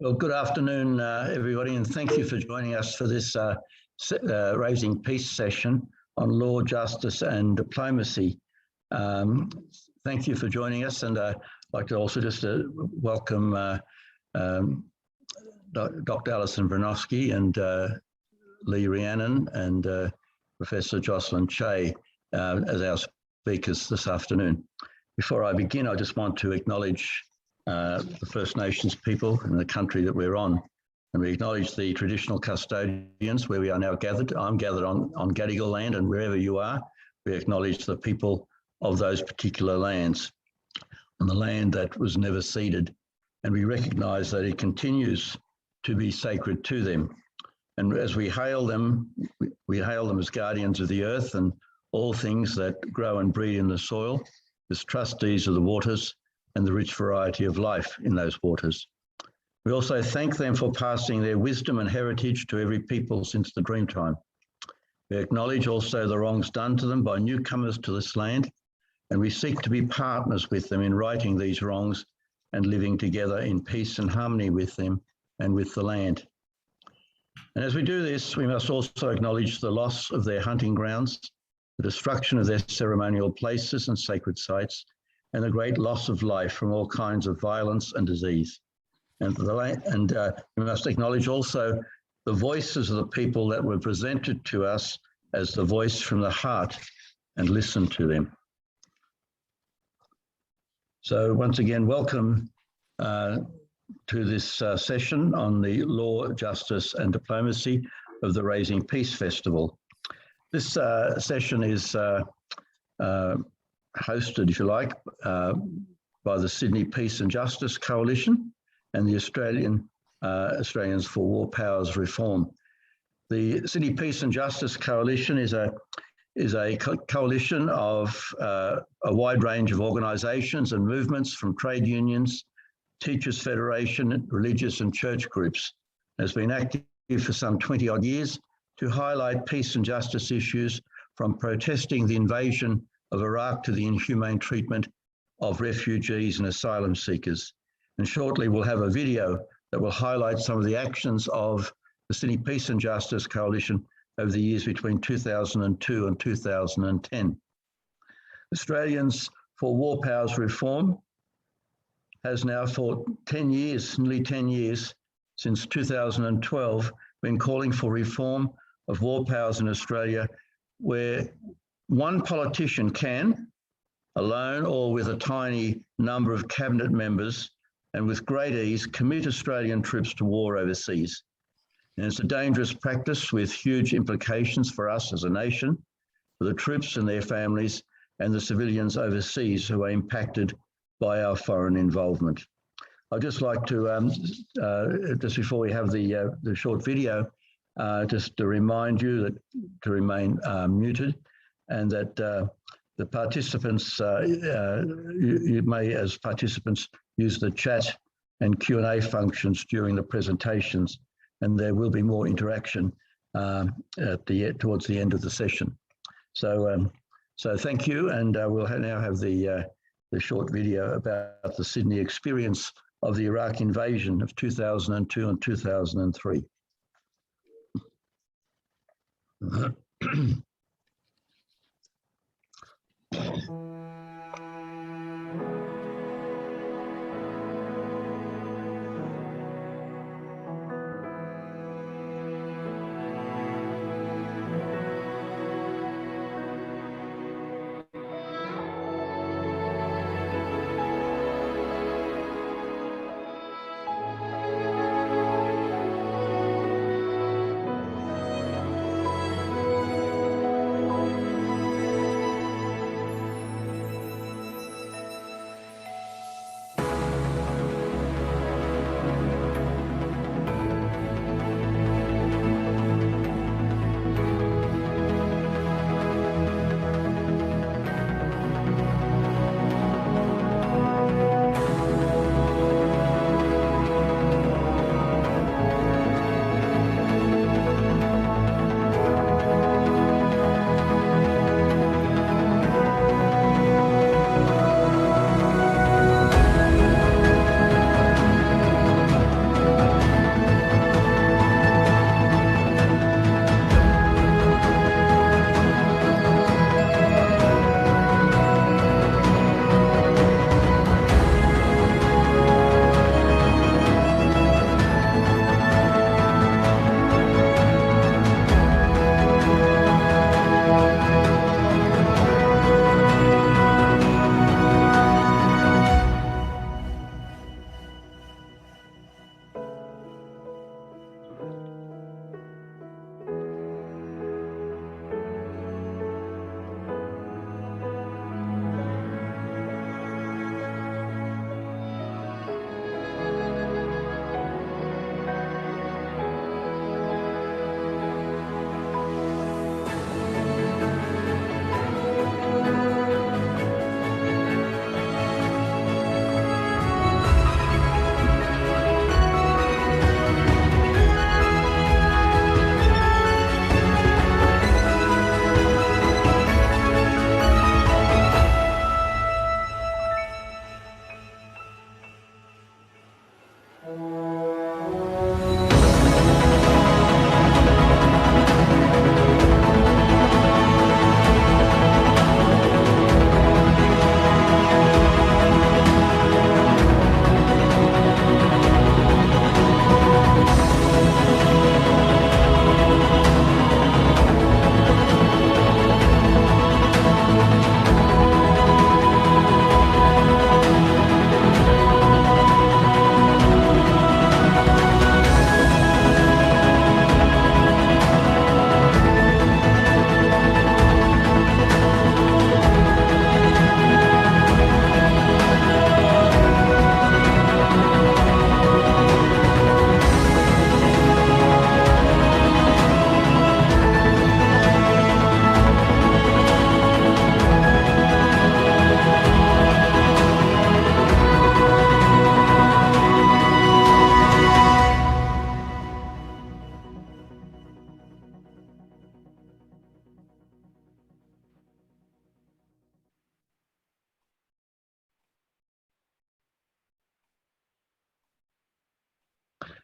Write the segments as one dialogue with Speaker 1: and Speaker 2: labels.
Speaker 1: Well, good afternoon, everybody, and thank you for joining us for this Raising Peace session on law, justice and diplomacy. Thank you for joining us, and I'd like to also just welcome Dr. Alison Brionowski and Rhiannon and Professor Jocelyn Chey as our speakers this afternoon. Before I begin, I just want to acknowledge the First Nations people in the country that we're on. And we acknowledge the traditional custodians where we are now gathered. I'm gathered on Gadigal land, and wherever you are, we acknowledge the people of those particular lands, on the land that was never ceded. And we recognise that it continues to be sacred to them. And as we hail them as guardians of the earth and all things that grow and breed in the soil, as trustees of the waters and the rich variety of life in those waters. We also thank them for passing their wisdom and heritage to every people since the Dreamtime. We acknowledge also the wrongs done to them by newcomers to this land, and we seek to be partners with them in righting these wrongs and living together in peace and harmony with them and with the land. And as we do this, we must also acknowledge the loss of their hunting grounds, the destruction of their ceremonial places and sacred sites, and the great loss of life from all kinds of violence and disease. And we must acknowledge also the voices of the people that were presented to us as the voice from the heart and listen to them. So once again, welcome to this session on the law, justice and diplomacy of the Raising Peace Festival. This session is hosted, if you like, by the Sydney Peace and Justice Coalition and the Australians for War Powers Reform. The Sydney Peace and Justice Coalition is a coalition of a wide range of organisations and movements, from trade unions, Teachers Federation, religious and church groups. It has been active for some 20 odd years to highlight peace and justice issues, from protesting the invasion of Iraq to the inhumane treatment of refugees and asylum seekers. And shortly we'll have a video that will highlight some of the actions of the Sydney Peace and Justice Coalition over the years between 2002 and 2010. Australians for War Powers Reform has now for 10 years, nearly 10 years, since 2012, been calling for reform of war powers in Australia, where one politician can, alone or with a tiny number of cabinet members, and with great ease, commit Australian troops to war overseas. And it's a dangerous practice with huge implications for us as a nation, for the troops and their families, and the civilians overseas who are impacted by our foreign involvement. I'd just like to, just before we have the short video, just to remind you that to remain muted, and that the participants, you may, as participants, use the chat and Q&A functions during the presentations, and there will be more interaction towards the end of the session. So, so thank you, and we'll now have the short video about the Sydney experience of the Iraq invasion of 2002 and 2003.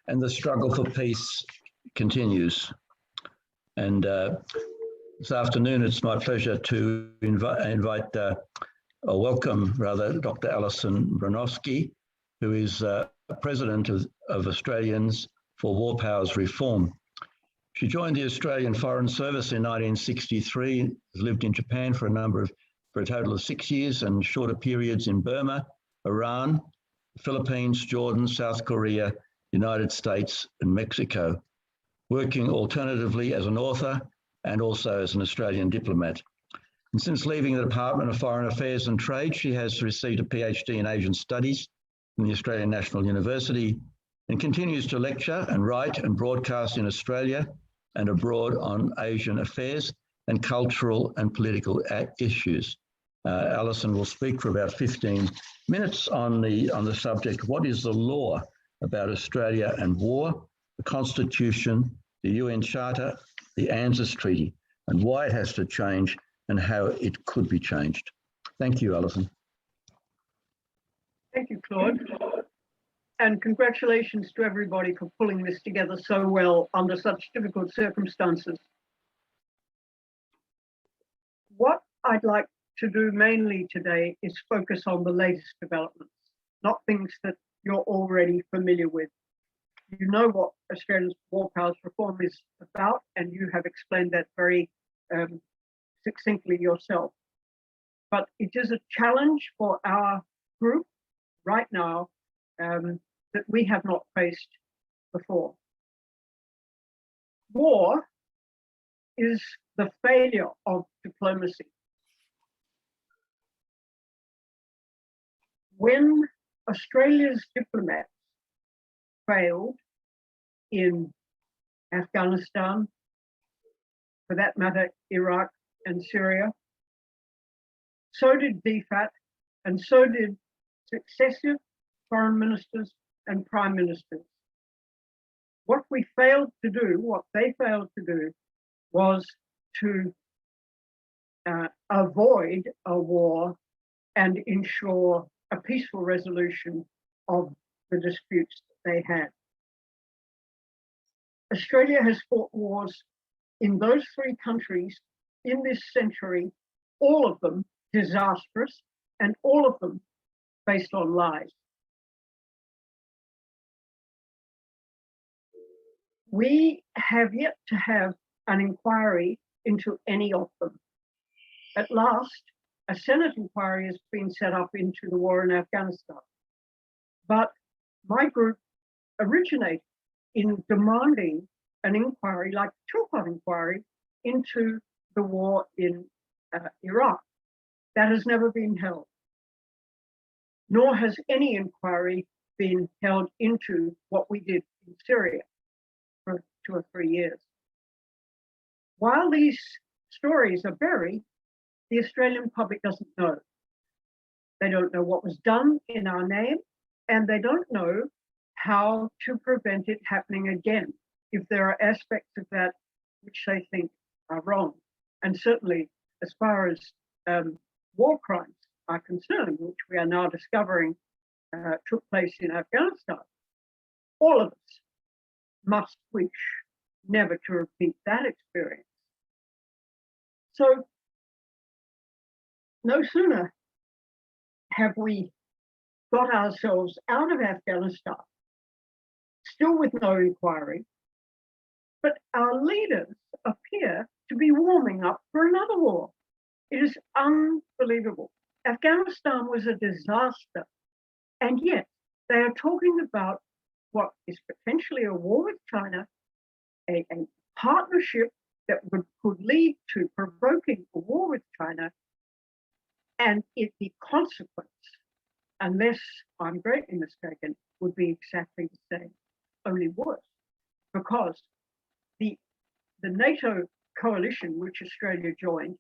Speaker 1: and the struggle for peace continues. And this afternoon, it's my pleasure to welcome Dr. Alison Brionowski, who is President of Australians for War Powers Reform. She joined the Australian Foreign Service in 1963, has lived in Japan for a total of 6 years, and shorter periods in Burma, Iran, the Philippines, Jordan, South Korea, United States, and Mexico, working alternatively as an author and also as an Australian diplomat. And since leaving the Department of Foreign Affairs and Trade, she has received a PhD in Asian Studies from the Australian National University and continues to lecture and write and broadcast in Australia and abroad on Asian affairs and cultural and political issues. Alison will speak for about 15 minutes on the subject, what is the law about Australia and war, the Constitution, the UN Charter, the ANZUS Treaty, and why it has to change and how it could be changed. Thank you, Alison.
Speaker 2: Thank you, Claude. And congratulations to everybody for pulling this together so well under such difficult circumstances. What I'd like to do mainly today is focus on the latest developments, not things that you're already familiar with. You know what Australia's War Powers Reform is about, and you have explained that very succinctly yourself. But it is a challenge for our group right now that we have not faced before. War is the failure of diplomacy. When Australia's diplomats failed in Afghanistan, for that matter, Iraq and Syria, so did DFAT, and so did successive foreign ministers and prime ministers. What we failed to do, what they failed to do, was to avoid a war and ensure a peaceful resolution of the disputes that they had. Australia has fought wars in those three countries in this century, all of them disastrous and all of them based on lies. We have yet to have an inquiry into any of them. At last, a Senate inquiry has been set up into the war in Afghanistan. But my group originated in demanding an inquiry like the Chilcot inquiry into the war in Iraq. That has never been held. Nor has any inquiry been held into what we did in Syria for 2 or 3 years. While these stories are buried, the Australian public doesn't know. They don't know what was done in our name, and they don't know how to prevent it happening again if there are aspects of that which they think are wrong. And certainly, as far as war crimes are concerned, which we are now discovering took place in Afghanistan, all of us must wish never to repeat that experience. So, no sooner have we got ourselves out of Afghanistan, still with no inquiry, but our leaders appear to be warming up for another war. It is unbelievable. Afghanistan was a disaster, and yet they are talking about what is potentially a war with China, a partnership that could lead to provoking a war with China, and the consequence, unless I'm greatly mistaken, would be exactly the same, only worse, because the NATO coalition, which Australia joined,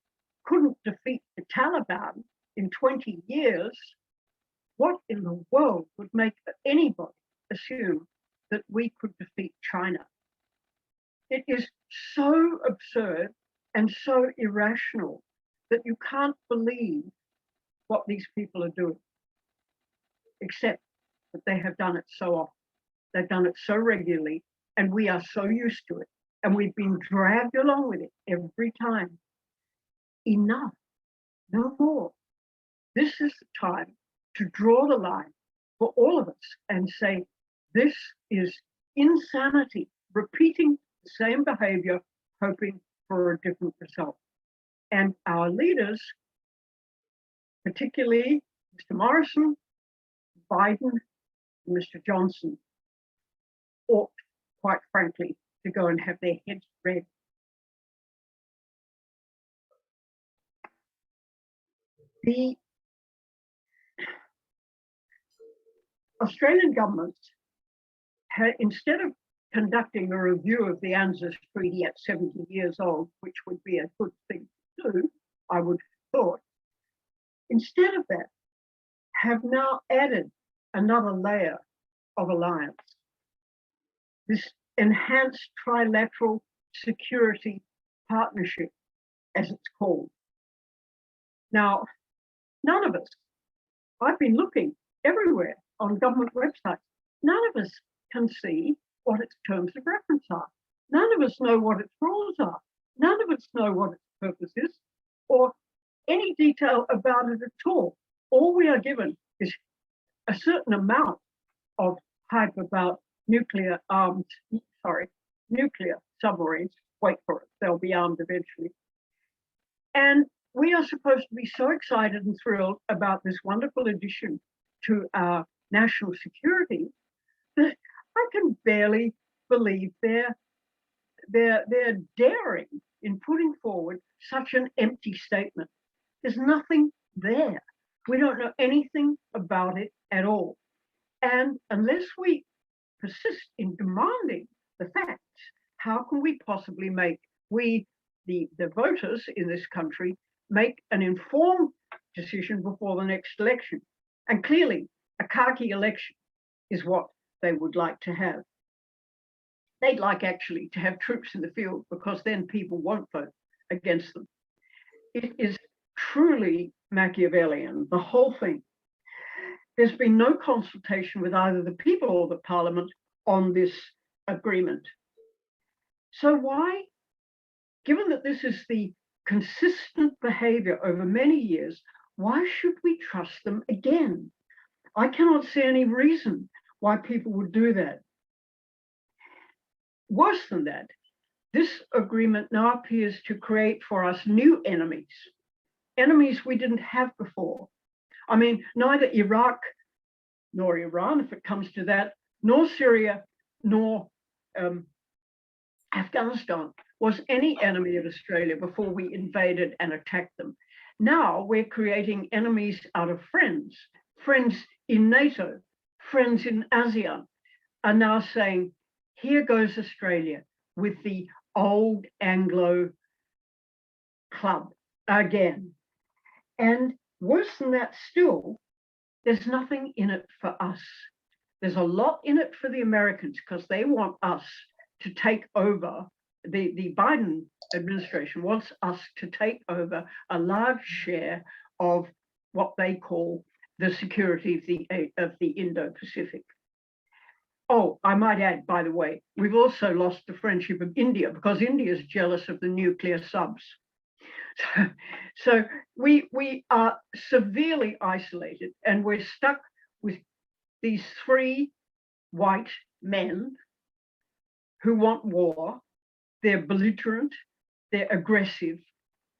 Speaker 2: couldn't defeat the Taliban in 20 years. What in the world would make anybody assume that we could defeat China? It is so absurd and so irrational that you can't believe what these people are doing, except that they have done it so often. They've done it so regularly, and we are so used to it. And we've been dragged along with it every time. Enough, no more. This is the time to draw the line for all of us and say, this is insanity, repeating the same behavior, hoping for a different result. And our leaders, particularly Mr. Morrison, Biden, and Mr. Johnson, ought, quite frankly, to go and have their heads read. The Australian government, instead of conducting a review of the ANZUS Treaty at 70 years old, which would be a good thing to do, I would have thought, instead of that, have now added another layer of alliance. This enhanced trilateral security partnership, as it's called. Now, none of us, I've been looking everywhere on government websites, none of us can see what its terms of reference are. None of us know what its rules are. None of us know what its purpose is, or any detail about it at all. All we are given is a certain amount of hype about nuclear submarines. Wait for it, they'll be armed eventually. And we are supposed to be so excited and thrilled about this wonderful addition to our national security that I can barely believe they're daring in putting forward such an empty statement. There's nothing there. We don't know anything about it at all. And unless we persist in demanding the facts, how can we possibly make the voters in this country make an informed decision before the next election? And clearly, a khaki election is what they would like to have. They'd like actually to have troops in the field, because then people won't vote against them. It is truly Machiavellian, the whole thing. There's been no consultation with either the people or the parliament on this agreement. So why, given that this is the consistent behavior over many years, why should we trust them again? I cannot see any reason why people would do that. Worse than that, this agreement now appears to create for us new enemies, enemies we didn't have before. I mean, neither Iraq nor Iran, if it comes to that, nor Syria, nor Afghanistan was any enemy of Australia before we invaded and attacked them. Now we're creating enemies out of friends. Friends in NATO, friends in ASEAN are now saying, here goes Australia with the old Anglo club again. And worse than that still, there's nothing in it for us. There's a lot in it for the Americans, because they want us to take over, the Biden administration wants us to take over a large share of what they call the security of the Indo-Pacific. Oh, I might add, by the way, we've also lost the friendship of India, because India is jealous of the nuclear subs. So we are severely isolated, and we're stuck with these three white men who want war. They're belligerent, they're aggressive,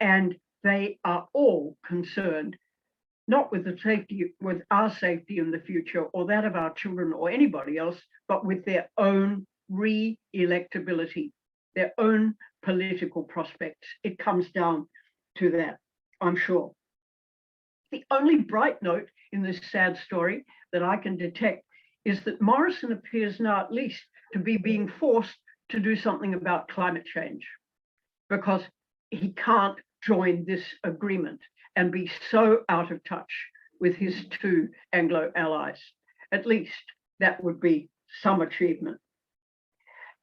Speaker 2: and they are all concerned not with the safety, with our safety in the future, or that of our children or anybody else, but with their own re-electability, their own political prospects. It comes down to that, I'm sure. The only bright note in this sad story that I can detect is that Morrison appears now at least to be being forced to do something about climate change, because he can't join this agreement and be so out of touch with his two Anglo allies. At least that would be some achievement.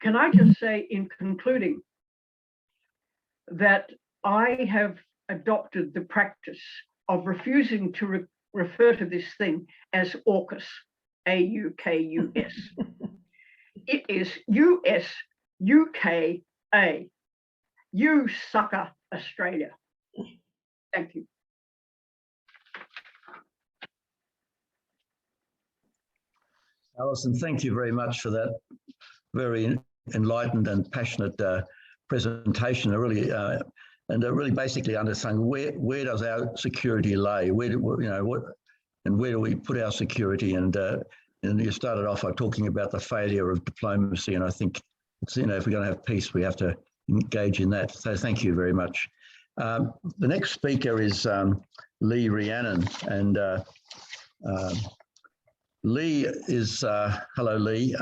Speaker 2: Can I just say in concluding that I have adopted the practice of refusing to refer to this thing as AUKUS, A-U-K-U-S. It is US, UKA. You sucker, Australia. Thank you.
Speaker 1: Alison, thank you very much for that very enlightened and passionate presentation. Really basically understanding where does our security lay? Where do we put our security? And you started off by talking about the failure of diplomacy, and I think if we're going to have peace, we have to engage in that. So thank you very much. The next speaker is Lee Rhiannon, and Lee is, hello Lee,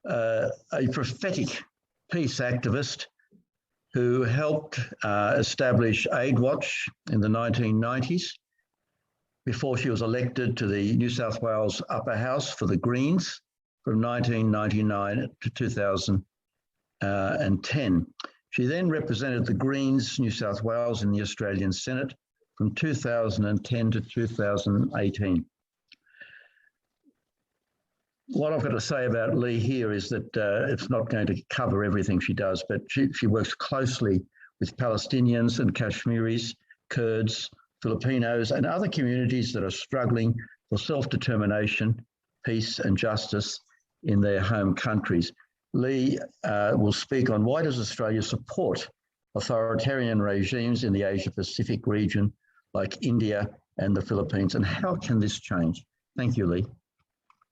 Speaker 1: a prophetic peace activist who helped establish Aid Watch in the 1990s before she was elected to the New South Wales Upper House for the Greens from 1999 to 2010. She then represented the Greens New South Wales in the Australian Senate from 2010 to 2018. What I've got to say about Lee here is that it's not going to cover everything she does, but she works closely with Palestinians and Kashmiris, Kurds, Filipinos, and other communities that are struggling for self-determination, peace and justice in their home countries. Lee will speak on why does Australia support authoritarian regimes in the Asia-Pacific region like India and the Philippines, and how can this change? Thank you, Lee.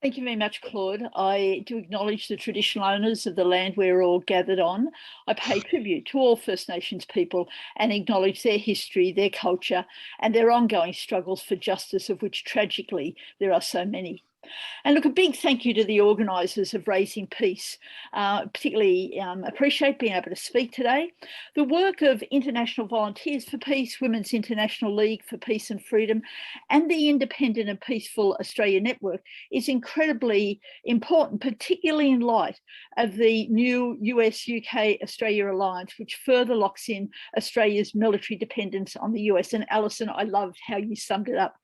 Speaker 3: Thank you very much, Claude. I do acknowledge the traditional owners of the land we're all gathered on. I pay tribute to all First Nations people and acknowledge their history, their culture, and their ongoing struggles for justice, of which tragically there are so many. And look, a big thank you to the organisers of Raising Peace. Particularly appreciate being able to speak today. The work of International Volunteers for Peace, Women's International League for Peace and Freedom, and the Independent and Peaceful Australia Network is incredibly important, particularly in light of the new US-UK-Australia alliance, which further locks in Australia's military dependence on the US. And Alison, I loved how you summed it up.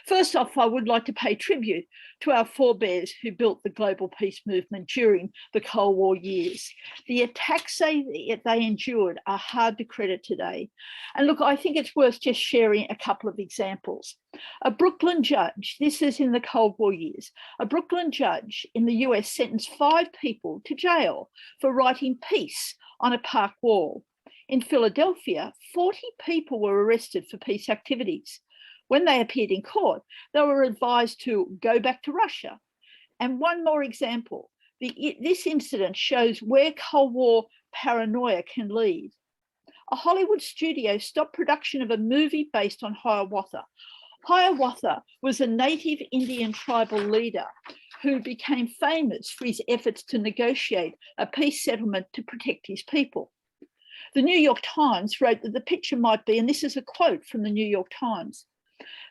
Speaker 3: First off, I would like to pay tribute to our forebears who built the global peace movement during the Cold War years. The attacks they endured are hard to credit today. And look, I think it's worth just sharing a couple of examples. A Brooklyn judge, this is in the Cold War years, a Brooklyn judge in the US sentenced 5 people to jail for writing peace on a park wall. In Philadelphia, 40 people were arrested for peace activities. When they appeared in court, they were advised to go back to Russia. And one more example, this incident shows where Cold War paranoia can lead. A Hollywood studio stopped production of a movie based on Hiawatha. Hiawatha was a native Indian tribal leader who became famous for his efforts to negotiate a peace settlement to protect his people. The New York Times wrote that the picture might be, and this is a quote from the New York Times,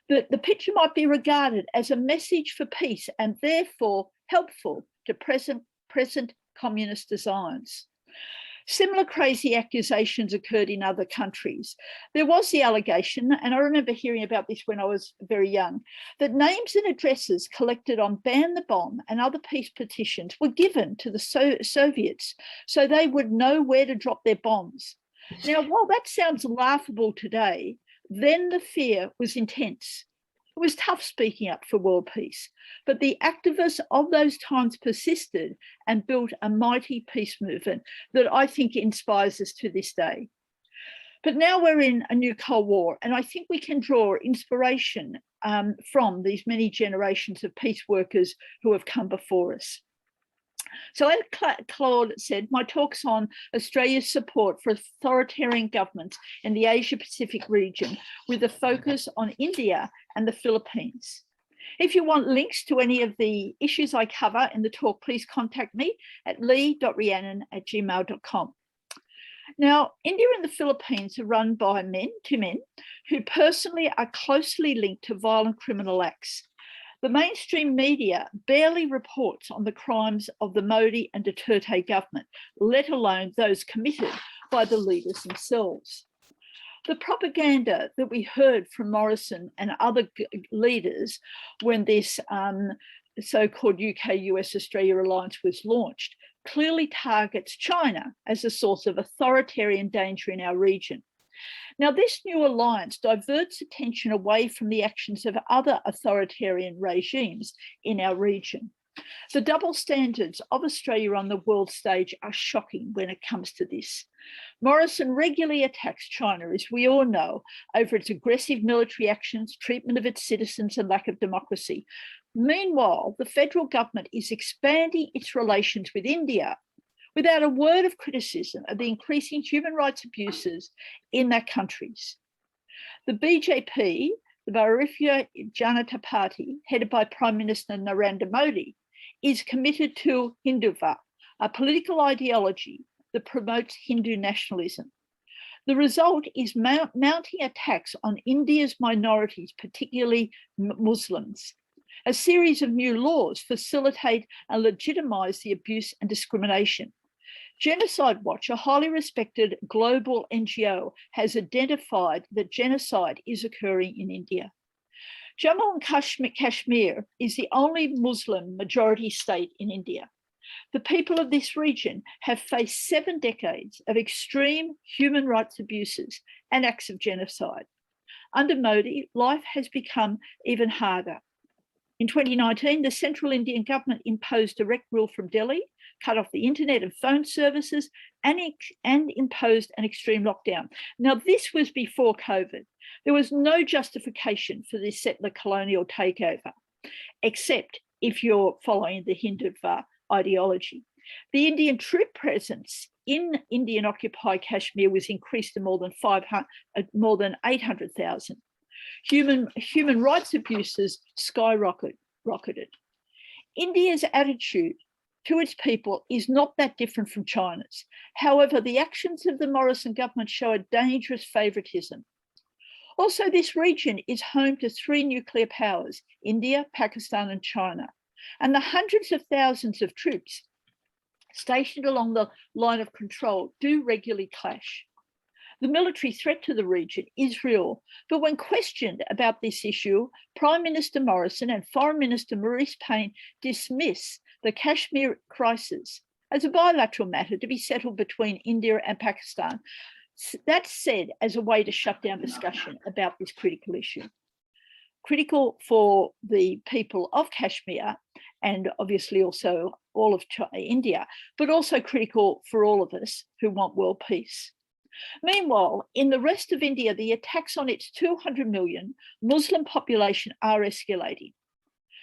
Speaker 3: that the picture might be regarded as a message for peace and therefore helpful to present communist designs. Similar crazy accusations occurred in other countries. There was the allegation, and I remember hearing about this when I was very young, that names and addresses collected on Ban the Bomb and other peace petitions were given to the Soviets so they would know where to drop their bombs. Now, while that sounds laughable today, then the fear was intense. It was tough speaking up for world peace, but the activists of those times persisted and built a mighty peace movement that I think inspires us to this day. But now we're in a new Cold War, and I think we can draw inspiration from these many generations of peace workers who have come before us. So as Claude said, my talk's on Australia's support for authoritarian governments in the Asia-Pacific region with a focus on India and the Philippines. If you want links to any of the issues I cover in the talk, please contact me at lee.rhiannon@gmail.com. Now, India and the Philippines are run by two men who personally are closely linked to violent criminal acts. The mainstream media barely reports on the crimes of the Modi and Duterte government, let alone those committed by the leaders themselves. The propaganda that we heard from Morrison and other leaders when this so-called UK-US-Australia alliance was launched, clearly targets China as a source of authoritarian danger in our region. Now, this new alliance diverts attention away from the actions of other authoritarian regimes in our region. The double standards of Australia on the world stage are shocking when it comes to this. Morrison regularly attacks China, as we all know, over its aggressive military actions, treatment of its citizens, and lack of democracy. Meanwhile, the federal government is expanding its relations with India without a word of criticism of the increasing human rights abuses in that countries. The BJP, the Bharatiya Janata Party, headed by Prime Minister Narendra Modi, is committed to Hindutva, a political ideology that promotes Hindu nationalism. The result is mounting attacks on India's minorities, particularly Muslims. A series of new laws facilitate and legitimise the abuse and discrimination. Genocide Watch, a highly respected global NGO, has identified that genocide is occurring in India. Jammu and Kashmir is the only Muslim majority state in India. The people of this region have faced 7 decades of extreme human rights abuses and acts of genocide. Under Modi, life has become even harder. In 2019, the central Indian government imposed direct rule from Delhi, cut off the internet and phone services, and imposed an extreme lockdown. Now, this was before COVID. There was no justification for this settler colonial takeover, except if you're following the Hindutva ideology. The Indian troop presence in Indian-occupied Kashmir was increased to more than 800,000. Human rights abuses skyrocketed. India's attitude to its people is not that different from China's. However, the actions of the Morrison government show a dangerous favouritism. Also, this region is home to 3 nuclear powers, India, Pakistan and China, and the hundreds of thousands of troops stationed along the line of control do regularly clash. The military threat to the region is real, but when questioned about this issue, Prime Minister Morrison and Foreign Minister Maurice Payne dismiss the Kashmir crisis as a bilateral matter to be settled between India and Pakistan. That's said as a way to shut down discussion about this critical issue. Critical for the people of Kashmir and obviously also all of India, but also critical for all of us who want world peace. Meanwhile, in the rest of India, the attacks on its 200 million Muslim population are escalating.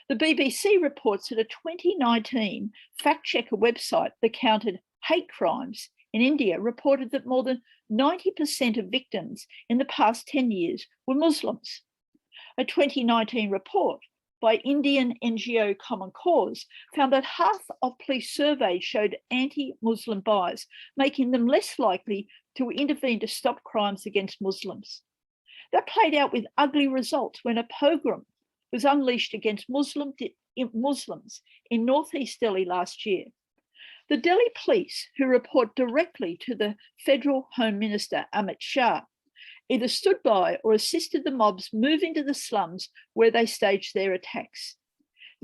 Speaker 3: The BBC reports that a 2019 fact-checker website that counted hate crimes in India reported that more than 90% of victims in the past 10 years were Muslims. A 2019 report by Indian NGO Common Cause found that half of police surveys showed anti-Muslim bias, making them less likely to intervene to stop crimes against Muslims. That played out with ugly results when a pogrom was unleashed against Muslims in northeast Delhi last year. The Delhi police, who report directly to the Federal Home Minister Amit Shah, either stood by or assisted the mobs move into the slums where they staged their attacks.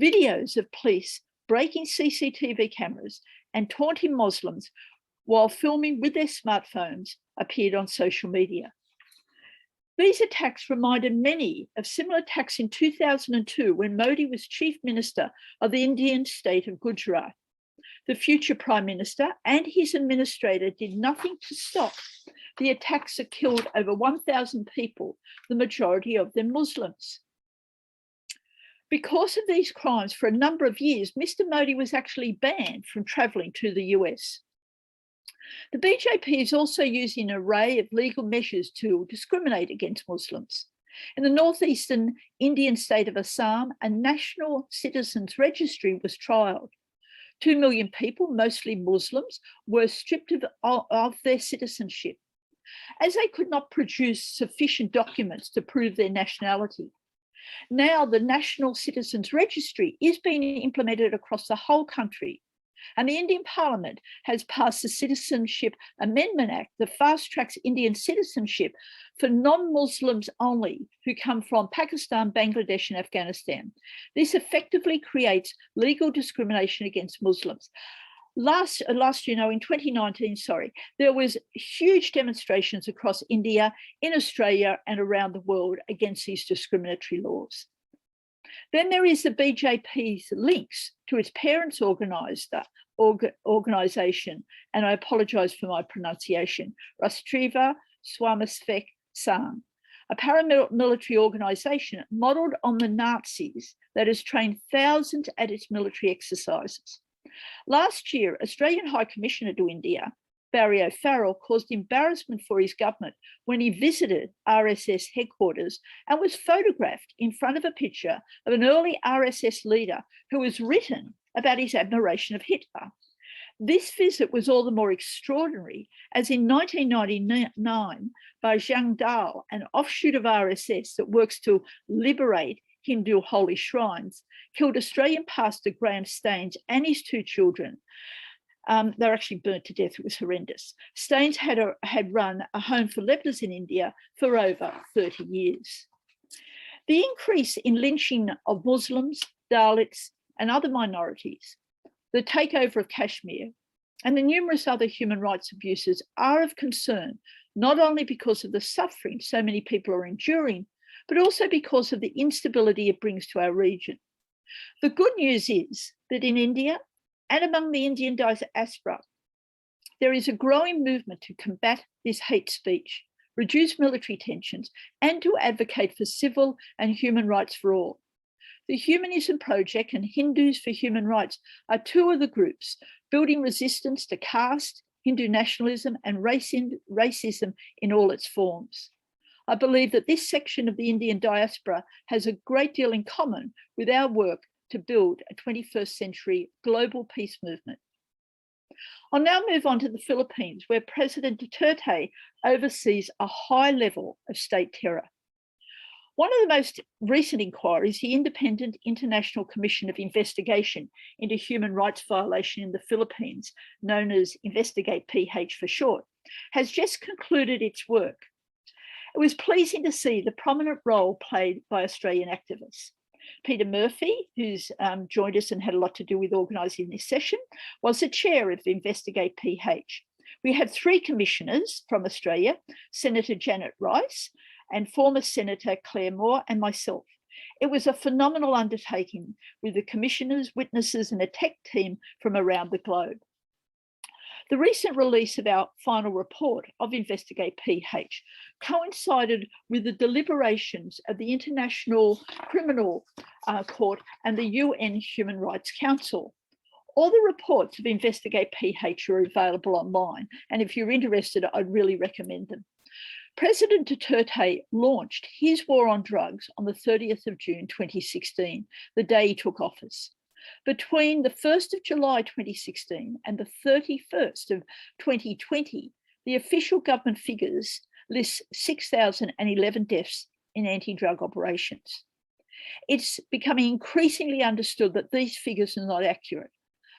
Speaker 3: Videos of police breaking CCTV cameras and taunting Muslims while filming with their smartphones appeared on social media. These attacks reminded many of similar attacks in 2002 when Modi was Chief Minister of the Indian state of Gujarat. The future Prime Minister and his administrator did nothing to stop the attacks that killed over 1,000 people, the majority of them Muslims. Because of these crimes, for a number of years, Mr. Modi was actually banned from travelling to the US. The BJP is also using an array of legal measures to discriminate against Muslims. In the northeastern Indian state of Assam, a national citizens registry was trialled. 2 million people, mostly Muslims, were stripped of their citizenship, as they could not produce sufficient documents to prove their nationality. Now the National Citizens Registry is being implemented across the whole country, And the Indian Parliament has passed the Citizenship Amendment Act that fast-tracks Indian citizenship for non-Muslims only who come from Pakistan, Bangladesh and Afghanistan. This effectively creates legal discrimination against Muslims. Last year, in 2019, there was huge demonstrations across India, in Australia and around the world against these discriminatory laws. Then there is the BJP's links to its parents' organisation, and I apologise for my pronunciation, Rashtriya Swayamsevak Sangh, a paramilitary organisation modelled on the Nazis that has trained thousands at its military exercises. Last year, Australian High Commissioner to India, Barry O'Farrell, caused embarrassment for his government when he visited RSS headquarters and was photographed in front of a picture of an early RSS leader who was written about his admiration of Hitler. This visit was all the more extraordinary as in 1999, Bajrang Dal, an offshoot of RSS that works to liberate Hindu holy shrines, killed Australian pastor Graham Staines and his 2 children. They were actually burnt to death. It was horrendous. Staines had run a home for lepers in India for over 30 years. The increase in lynching of Muslims, Dalits and other minorities, the takeover of Kashmir and the numerous other human rights abuses are of concern, not only because of the suffering so many people are enduring, but also because of the instability it brings to our region. The good news is that in India and among the Indian diaspora, there is a growing movement to combat this hate speech, reduce military tensions, and to advocate for civil and human rights for all. The Humanism Project and Hindus for Human Rights are 2 of the groups building resistance to caste, Hindu nationalism, and racism in all its forms. I believe that this section of the Indian diaspora has a great deal in common with our work to build a 21st century global peace movement. I'll now move on to the Philippines, where President Duterte oversees a high level of state terror. One of the most recent inquiries, the Independent International Commission of Investigation into Human Rights Violation in the Philippines, known as Investigate PH for short, has just concluded its work. It was pleasing to see the prominent role played by Australian activists. Peter Murphy, who's joined us and had a lot to do with organising this session, was the chair of Investigate PH. We had 3 commissioners from Australia, Senator Janet Rice and former Senator Claire Moore and myself. It was a phenomenal undertaking with the commissioners, witnesses and a tech team from around the globe. The recent release of our final report of Investigate PH coincided with the deliberations of the International Criminal Court and the UN Human Rights Council. All the reports of Investigate PH are available online, and if you're interested, I'd really recommend them. President Duterte launched his war on drugs on the 30th of June 2016, the day he took office. Between the 1st of July 2016 and the 31st of 2020, the official government figures list 6,011 deaths in anti-drug operations. It's becoming increasingly understood that these figures are not accurate.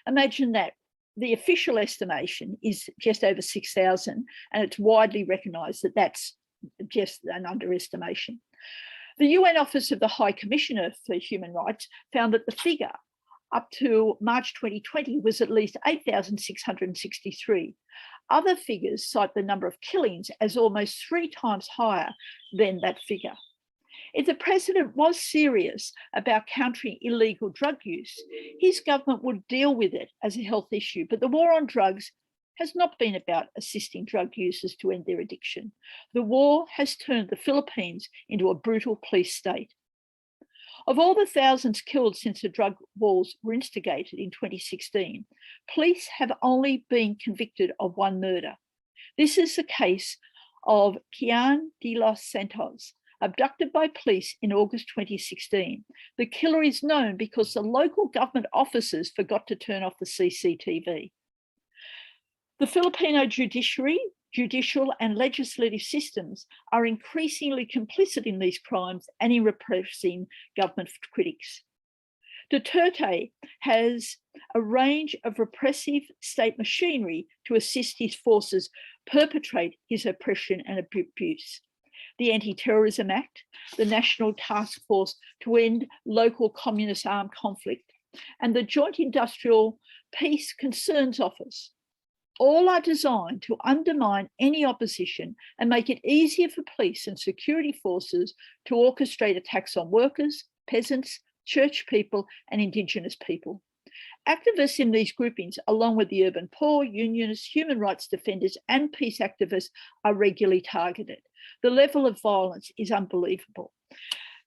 Speaker 3: Imagine that. The official estimation is just over 6,000, and it's widely recognised that that's just an underestimation. The UN Office of the High Commissioner for Human Rights found that the figure up to March 2020 was at least 8,663. Other figures cite the number of killings as almost 3 times higher than that figure. If the president was serious about countering illegal drug use, his government would deal with it as a health issue. But the war on drugs has not been about assisting drug users to end their addiction. The war has turned the Philippines into a brutal police state. Of all the thousands killed since the drug wars were instigated in 2016, police have only been convicted of 1 murder. This is the case of Kian de los Santos, abducted by police in August 2016. The killer is known because the local government officers forgot to turn off the CCTV. The Filipino judicial and legislative systems are increasingly complicit in these crimes and in repressing government critics. Duterte has a range of repressive state machinery to assist his forces perpetrate his oppression and abuse. The Anti-Terrorism Act, the National Task Force to End Local Communist Armed Conflict, and the Joint Industrial Peace Concerns Office. All are designed to undermine any opposition and make it easier for police and security forces to orchestrate attacks on workers, peasants, church people, and Indigenous people. Activists in these groupings, along with the urban poor, unionists, human rights defenders, and peace activists, are regularly targeted. The level of violence is unbelievable.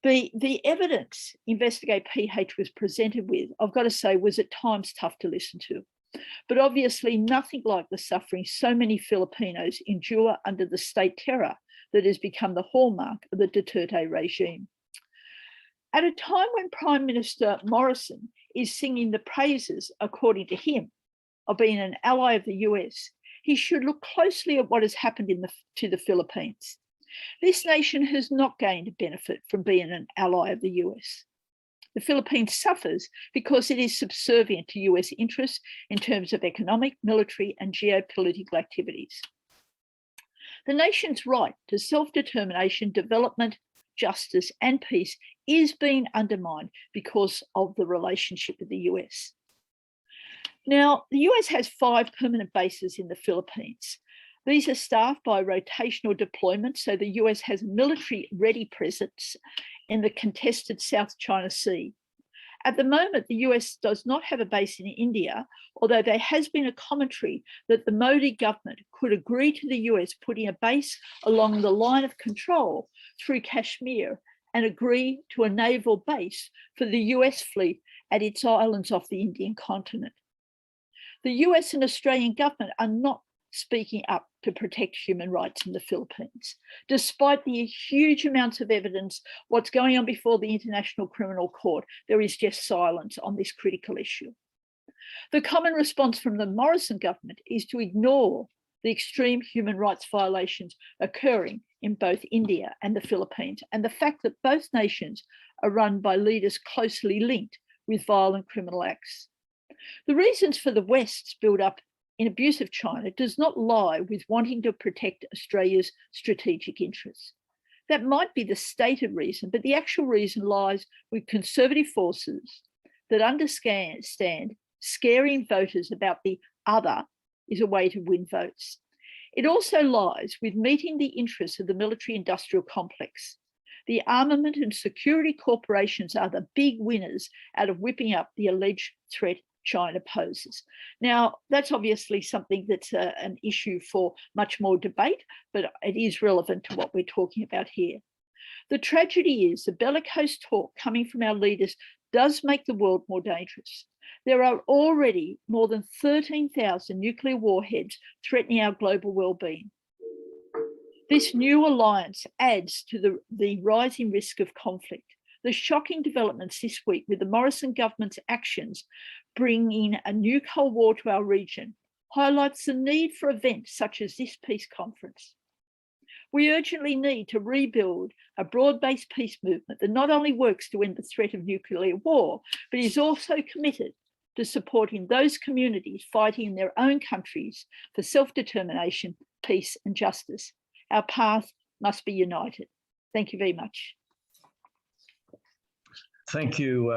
Speaker 3: The evidence Investigate PH was presented with, I've got to say, was at times tough to listen to. But obviously nothing like the suffering so many Filipinos endure under the state terror that has become the hallmark of the Duterte regime. At a time when Prime Minister Morrison is singing the praises, according to him, of being an ally of the US, he should look closely at what has happened to the Philippines. This nation has not gained a benefit from being an ally of the US. The Philippines suffers because it is subservient to US interests in terms of economic, military, and geopolitical activities. The nation's right to self-determination, development, justice, and peace is being undermined because of the relationship with the US. Now, the US has 5 permanent bases in the Philippines. These are staffed by rotational deployment, so the US has a military-ready presence in the contested South China Sea. At the moment, the US does not have a base in India, although there has been a commentary that the Modi government could agree to the US putting a base along the line of control through Kashmir and agree to a naval base for the US fleet at its islands off the Indian continent. The US and Australian government are not speaking up to protect human rights in the Philippines. Despite the huge amounts of evidence, what's going on before the International Criminal Court, there is just silence on this critical issue. The common response from the Morrison government is to ignore the extreme human rights violations occurring in both India and the Philippines, and the fact that both nations are run by leaders closely linked with violent criminal acts. The reasons for the West's build-up in abuse of China does not lie with wanting to protect Australia's strategic interests. That might be the stated reason, but the actual reason lies with conservative forces that understand scaring voters about the other is a way to win votes. It also lies with meeting the interests of the military-industrial complex. The armament and security corporations are the big winners out of whipping up the alleged threat China poses. Now, that's obviously something that's an issue for much more debate, but it is relevant to what we're talking about here. The tragedy is the bellicose talk coming from our leaders does make the world more dangerous. There are already more than 13,000 nuclear warheads threatening our global well-being. This new alliance adds to the rising risk of conflict. The shocking developments this week with the Morrison government's actions bringing a new Cold War to our region highlights the need for events such as this peace conference. We urgently need to rebuild a broad-based peace movement that not only works to end the threat of nuclear war, but is also committed to supporting those communities fighting in their own countries for self-determination, peace, and justice. Our path must be united. Thank you very much.
Speaker 1: Thank you,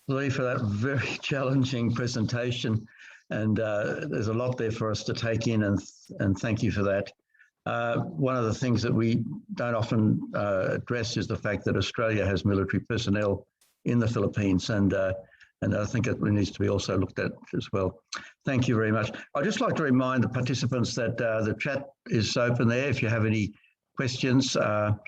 Speaker 1: Lee, for that very challenging presentation. And there's a lot there for us to take in, and thank you for that. One of the things that we don't often address is the fact that Australia has military personnel in the Philippines, and I think it needs to be also looked at as well. Thank you very much. I'd just like to remind the participants that the chat is open there if you have any questions for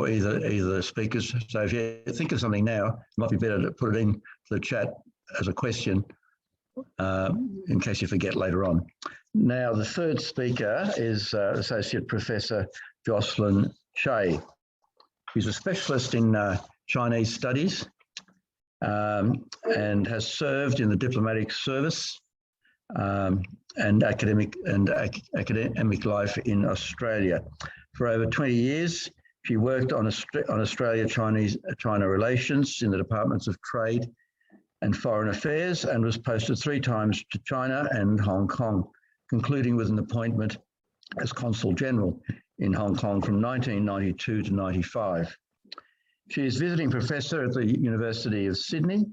Speaker 1: either speakers. So if you think of something now, it might be better to put it in the chat as a question in case you forget later on. Now, the third speaker is Associate Professor Jocelyn Chey. He's a specialist in Chinese studies and has served in the diplomatic service and academic life in Australia. For over 20 years, She worked on Australia-China relations in the Departments of Trade and Foreign Affairs and was posted 3 times to China and Hong Kong, concluding with an appointment as Consul General in Hong Kong from 1992 to 95. She is visiting professor at the University of Sydney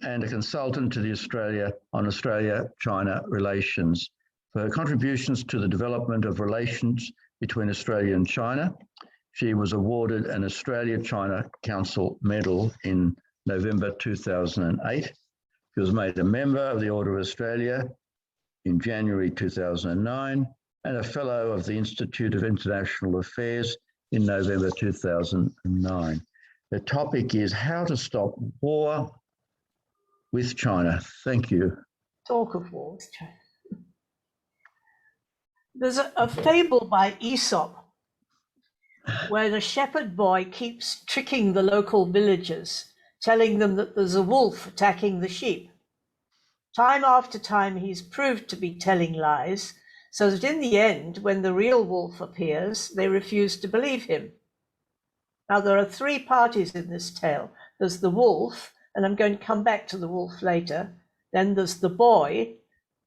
Speaker 1: and a consultant to the Australia-China relations. For her contributions to the development of relations between Australia and China, she was awarded an Australia-China Council Medal in November 2008. She was made a member of the Order of Australia in January 2009 and a Fellow of the Institute of International Affairs in November 2009. The topic is how to stop war with China. Thank you.
Speaker 4: Talk of war with China. There's a fable by Aesop where the shepherd boy keeps tricking the local villagers, telling them that there's a wolf attacking the sheep. Time after time, he's proved to be telling lies, so that in the end, when the real wolf appears, they refuse to believe him. Now, there are 3 parties in this tale. There's the wolf, and I'm going to come back to the wolf later. Then there's the boy.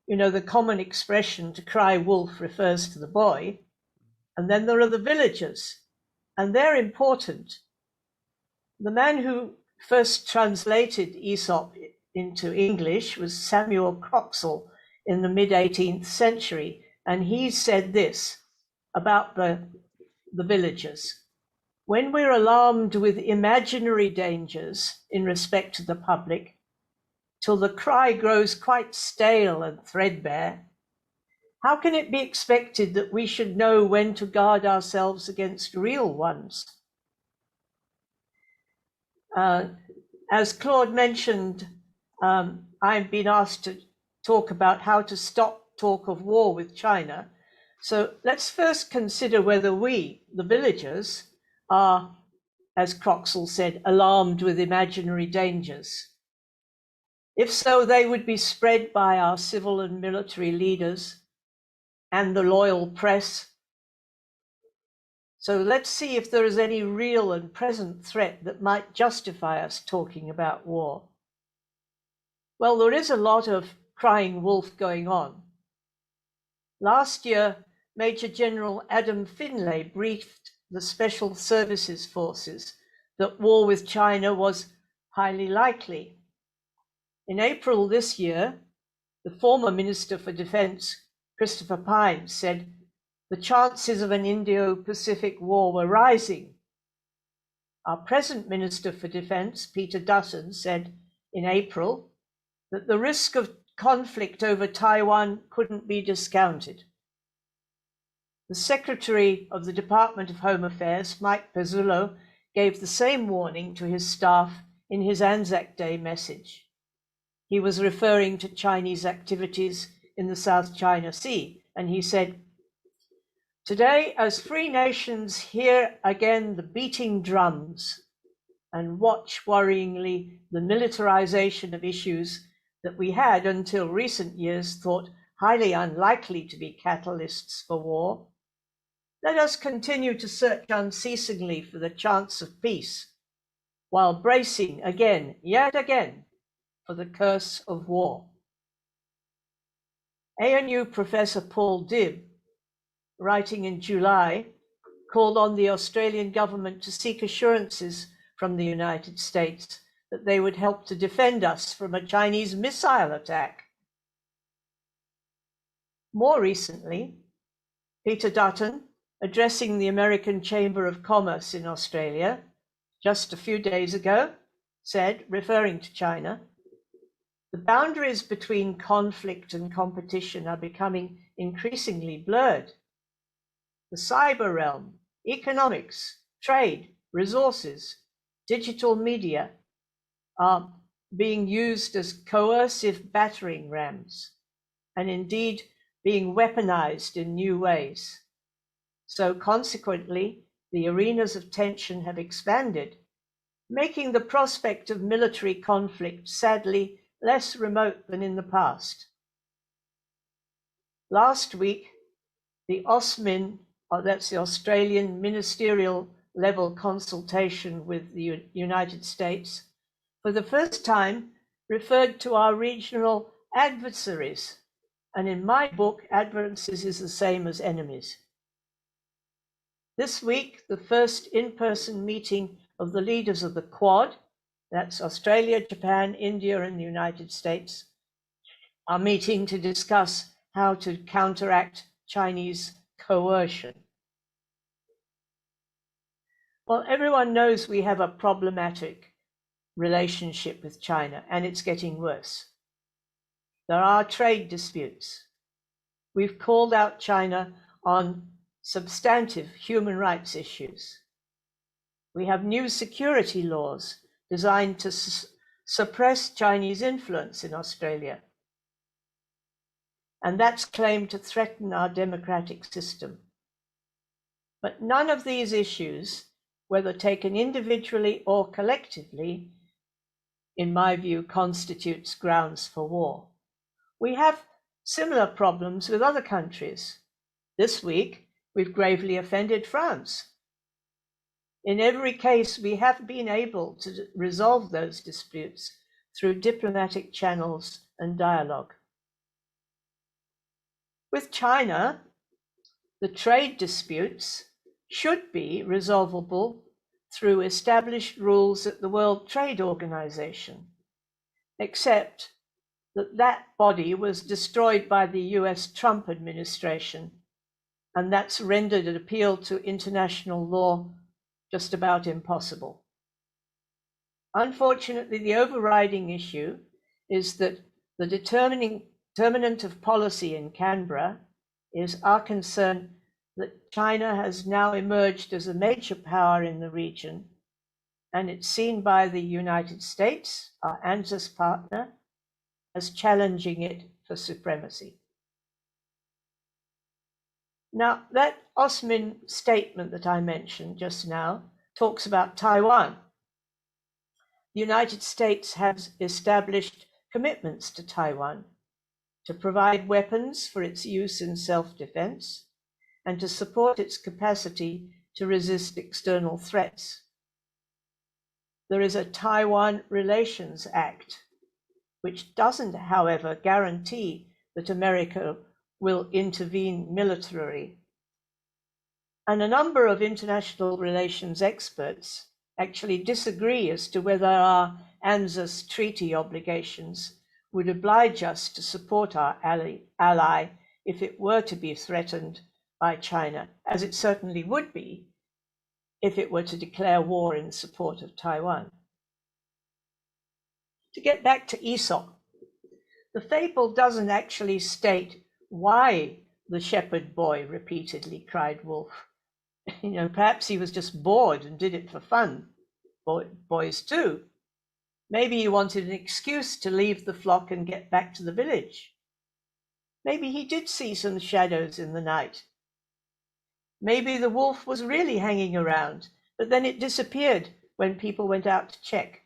Speaker 4: You know, the common expression to cry wolf refers to the boy. And then there are the villagers, and they're important. The man who first translated Aesop into English was Samuel Croxall in the mid-18th century, and he said this about the villagers. When we're alarmed with imaginary dangers in respect to the public, till the cry grows quite stale and threadbare, how can it be expected that we should know when to guard ourselves against real ones? As Claude mentioned, I've been asked to talk about how to stop talk of war with China. So let's first consider whether we, the villagers, are, as Croxall said, alarmed with imaginary dangers. If so, they would be spread by our civil and military leaders and the loyal press. So let's see if there is any real and present threat that might justify us talking about war. Well, there is a lot of crying wolf going on. Last year, Major General Adam Finlay briefed the Special Services Forces that war with China was highly likely. In April this year, the former Minister for Defense, Christopher Pyne, said the chances of an Indo-Pacific war were rising. Our present Minister for Defense, Peter Dutton, said in April that the risk of conflict over Taiwan couldn't be discounted. The Secretary of the Department of Home Affairs, Mike Pezzullo, gave the same warning to his staff in his Anzac Day message. He was referring to Chinese activities in the South China Sea, and he said, "Today, as free nations hear again the beating drums and watch worryingly the militarization of issues that we had until recent years thought highly unlikely to be catalysts for war, let us continue to search unceasingly for the chance of peace, while bracing again, yet again, for the curse of war." ANU Professor Paul Dibb, writing in July, called on the Australian government to seek assurances from the United States that they would help to defend us from a Chinese missile attack. More recently, Peter Dutton, addressing the American Chamber of Commerce in Australia just a few days ago, said, referring to China, "The boundaries between conflict and competition are becoming increasingly blurred. The cyber realm, economics, trade, resources, digital media are being used as coercive battering rams and indeed being weaponized in new ways. So consequently, the arenas of tension have expanded, making the prospect of military conflict sadly less remote than in the past." Last week, the AUSMIN, that's the Australian Ministerial level consultation with the United States, for the first time referred to our regional adversaries. And in my book, adversaries is the same as enemies. This week, the first in-person meeting of the leaders of the Quad, that's Australia, Japan, India, and the United States, are meeting to discuss how to counteract Chinese coercion. Well, everyone knows we have a problematic relationship with China, and it's getting worse. There are trade disputes. We've called out China on substantive human rights issues. We have new security laws designed to suppress Chinese influence in Australia. And that's claimed to threaten our democratic system. But none of these issues, whether taken individually or collectively, in my view, constitutes grounds for war. We have similar problems with other countries. This week, we've gravely offended France. In every case, we have been able to resolve those disputes through diplomatic channels and dialogue. With China, the trade disputes should be resolvable through established rules at the World Trade Organization, except that that body was destroyed by the US Trump administration, and that's rendered an appeal to international law just about impossible. Unfortunately, the overriding issue is that the determinant of policy in Canberra is our concern that China has now emerged as a major power in the region, and it's seen by the United States, our ANZUS partner, as challenging it for supremacy. Now, that Osmin statement that I mentioned just now talks about Taiwan. The United States has established commitments to Taiwan to provide weapons for its use in self-defense and to support its capacity to resist external threats. There is a Taiwan Relations Act, which doesn't, however, guarantee that America will intervene militarily. And a number of international relations experts actually disagree as to whether our ANZUS treaty obligations would oblige us to support our ally if it were to be threatened by China, as it certainly would be if it were to declare war in support of Taiwan. To get back to Aesop, the fable doesn't actually state why the shepherd boy repeatedly cried wolf. Perhaps he was just bored and did it for fun. Boys do. Maybe he wanted an excuse to leave the flock and get back to the village. Maybe he did see some shadows in the night. Maybe the wolf was really hanging around, but then it disappeared when people went out to check.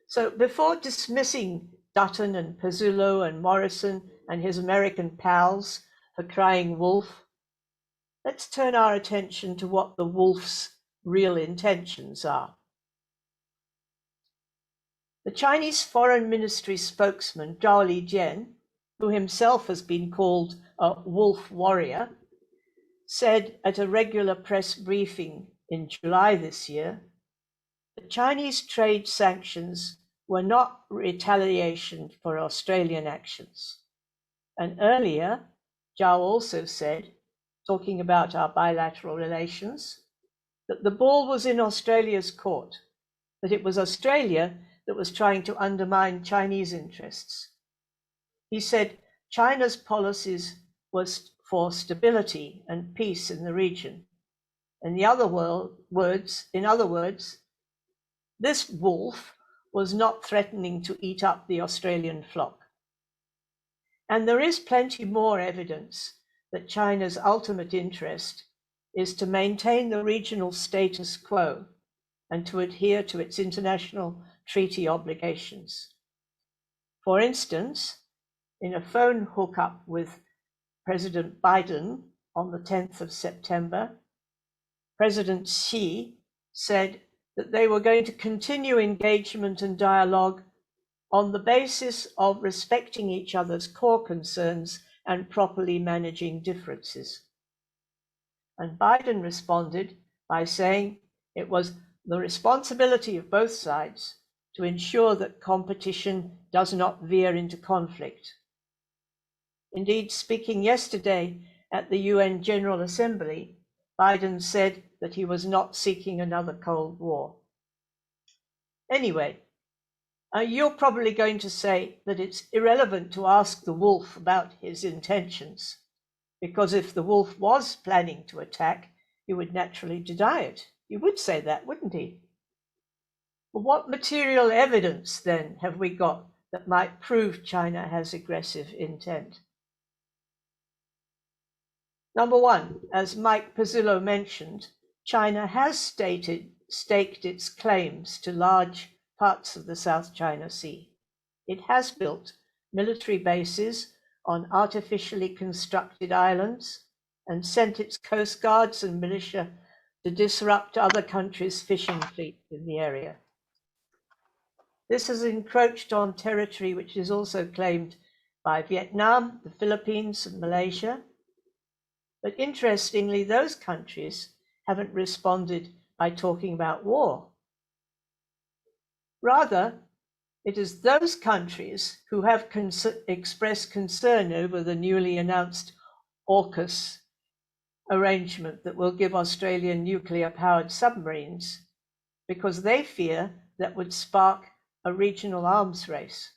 Speaker 4: So before dismissing Dutton and Pezzullo and Morrison and his American pals for crying wolf, let's turn our attention to what the wolf's real intentions are. The Chinese Foreign Ministry spokesman, Zhao Lijian, who himself has been called a wolf warrior, said at a regular press briefing in July this year that Chinese trade sanctions were not retaliation for Australian actions. And earlier, Zhao also said, talking about our bilateral relations, that the ball was in Australia's court, that it was Australia that was trying to undermine Chinese interests. He said China's policies was for stability and peace in the region. In other words, this wolf was not threatening to eat up the Australian flock. And there is plenty more evidence that China's ultimate interest is to maintain the regional status quo and to adhere to its international treaty obligations. For instance, in a phone hookup with President Biden on the 10th of September, President Xi said that they were going to continue engagement and dialogue on the basis of respecting each other's core concerns and properly managing differences. And Biden responded by saying it was the responsibility of both sides to ensure that competition does not veer into conflict. Indeed, speaking yesterday at the UN General Assembly, Biden said that he was not seeking another Cold War. Anyway, you're probably going to say that it's irrelevant to ask the wolf about his intentions, because if the wolf was planning to attack, he would naturally deny it. He would say that, wouldn't he? But what material evidence then have we got that might prove China has aggressive intent? Number one, as Mike Pizzillo mentioned, China has staked its claims to large parts of the South China Sea. It has built military bases on artificially constructed islands and sent its coast guards and militia to disrupt other countries' fishing fleets in the area. This has encroached on territory which is also claimed by Vietnam, the Philippines, and Malaysia. But interestingly, those countries haven't responded by talking about war. Rather, it is those countries who have expressed concern over the newly announced AUKUS arrangement that will give Australia nuclear-powered submarines, because they fear that would spark a regional arms race.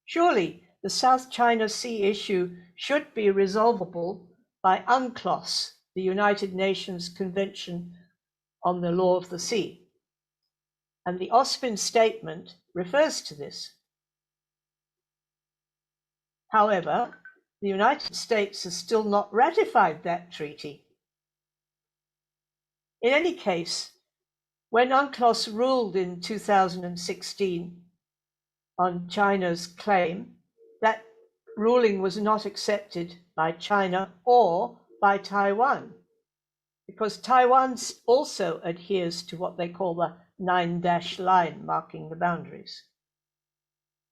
Speaker 4: Surely, the South China Sea issue should be resolvable by UNCLOS, the United Nations Convention on the Law of the Sea. And the Auspin Statement refers to this. However, the United States has still not ratified that treaty. In any case, when UNCLOS ruled in 2016 on China's claim, that ruling was not accepted by China or by Taiwan, because Taiwan also adheres to what they call the 9-dash line marking the boundaries.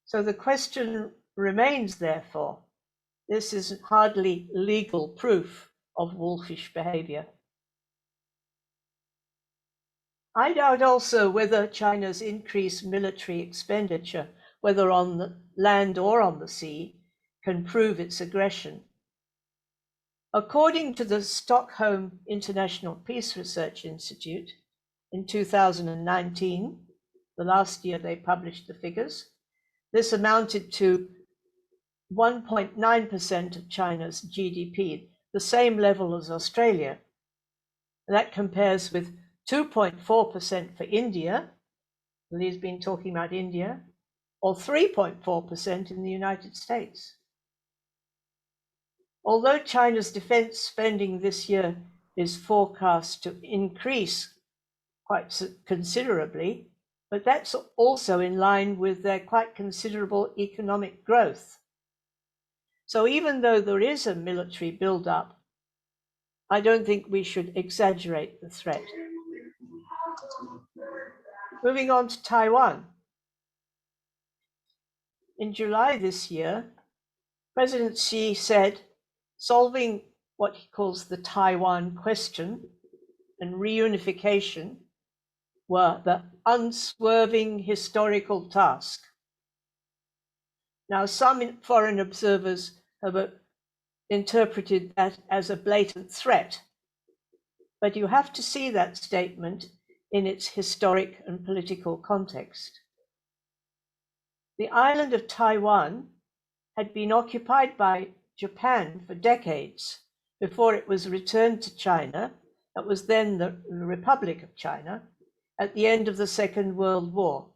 Speaker 4: So the question remains, therefore, this is hardly legal proof of wolfish behavior. I doubt also whether China's increased military expenditure, whether on the land or on the sea, can prove its aggression. According to the Stockholm International Peace Research Institute, in 2019, the last year they published the figures, this amounted to 1.9% of China's GDP, the same level as Australia. That compares with 2.4% for India, Lee's been talking about India, or 3.4% in the United States. Although China's defense spending this year is forecast to increase quite considerably, but that's also in line with their quite considerable economic growth. So even though there is a military buildup, I don't think we should exaggerate the threat. Moving on to Taiwan. In July this year, President Xi said, solving what he calls the Taiwan question and reunification were the unswerving historical task. Now, some foreign observers have interpreted that as a blatant threat, but you have to see that statement in its historic and political context. The island of Taiwan had been occupied by Japan for decades before it was returned to China, that was then the Republic of China, at the end of the Second World War.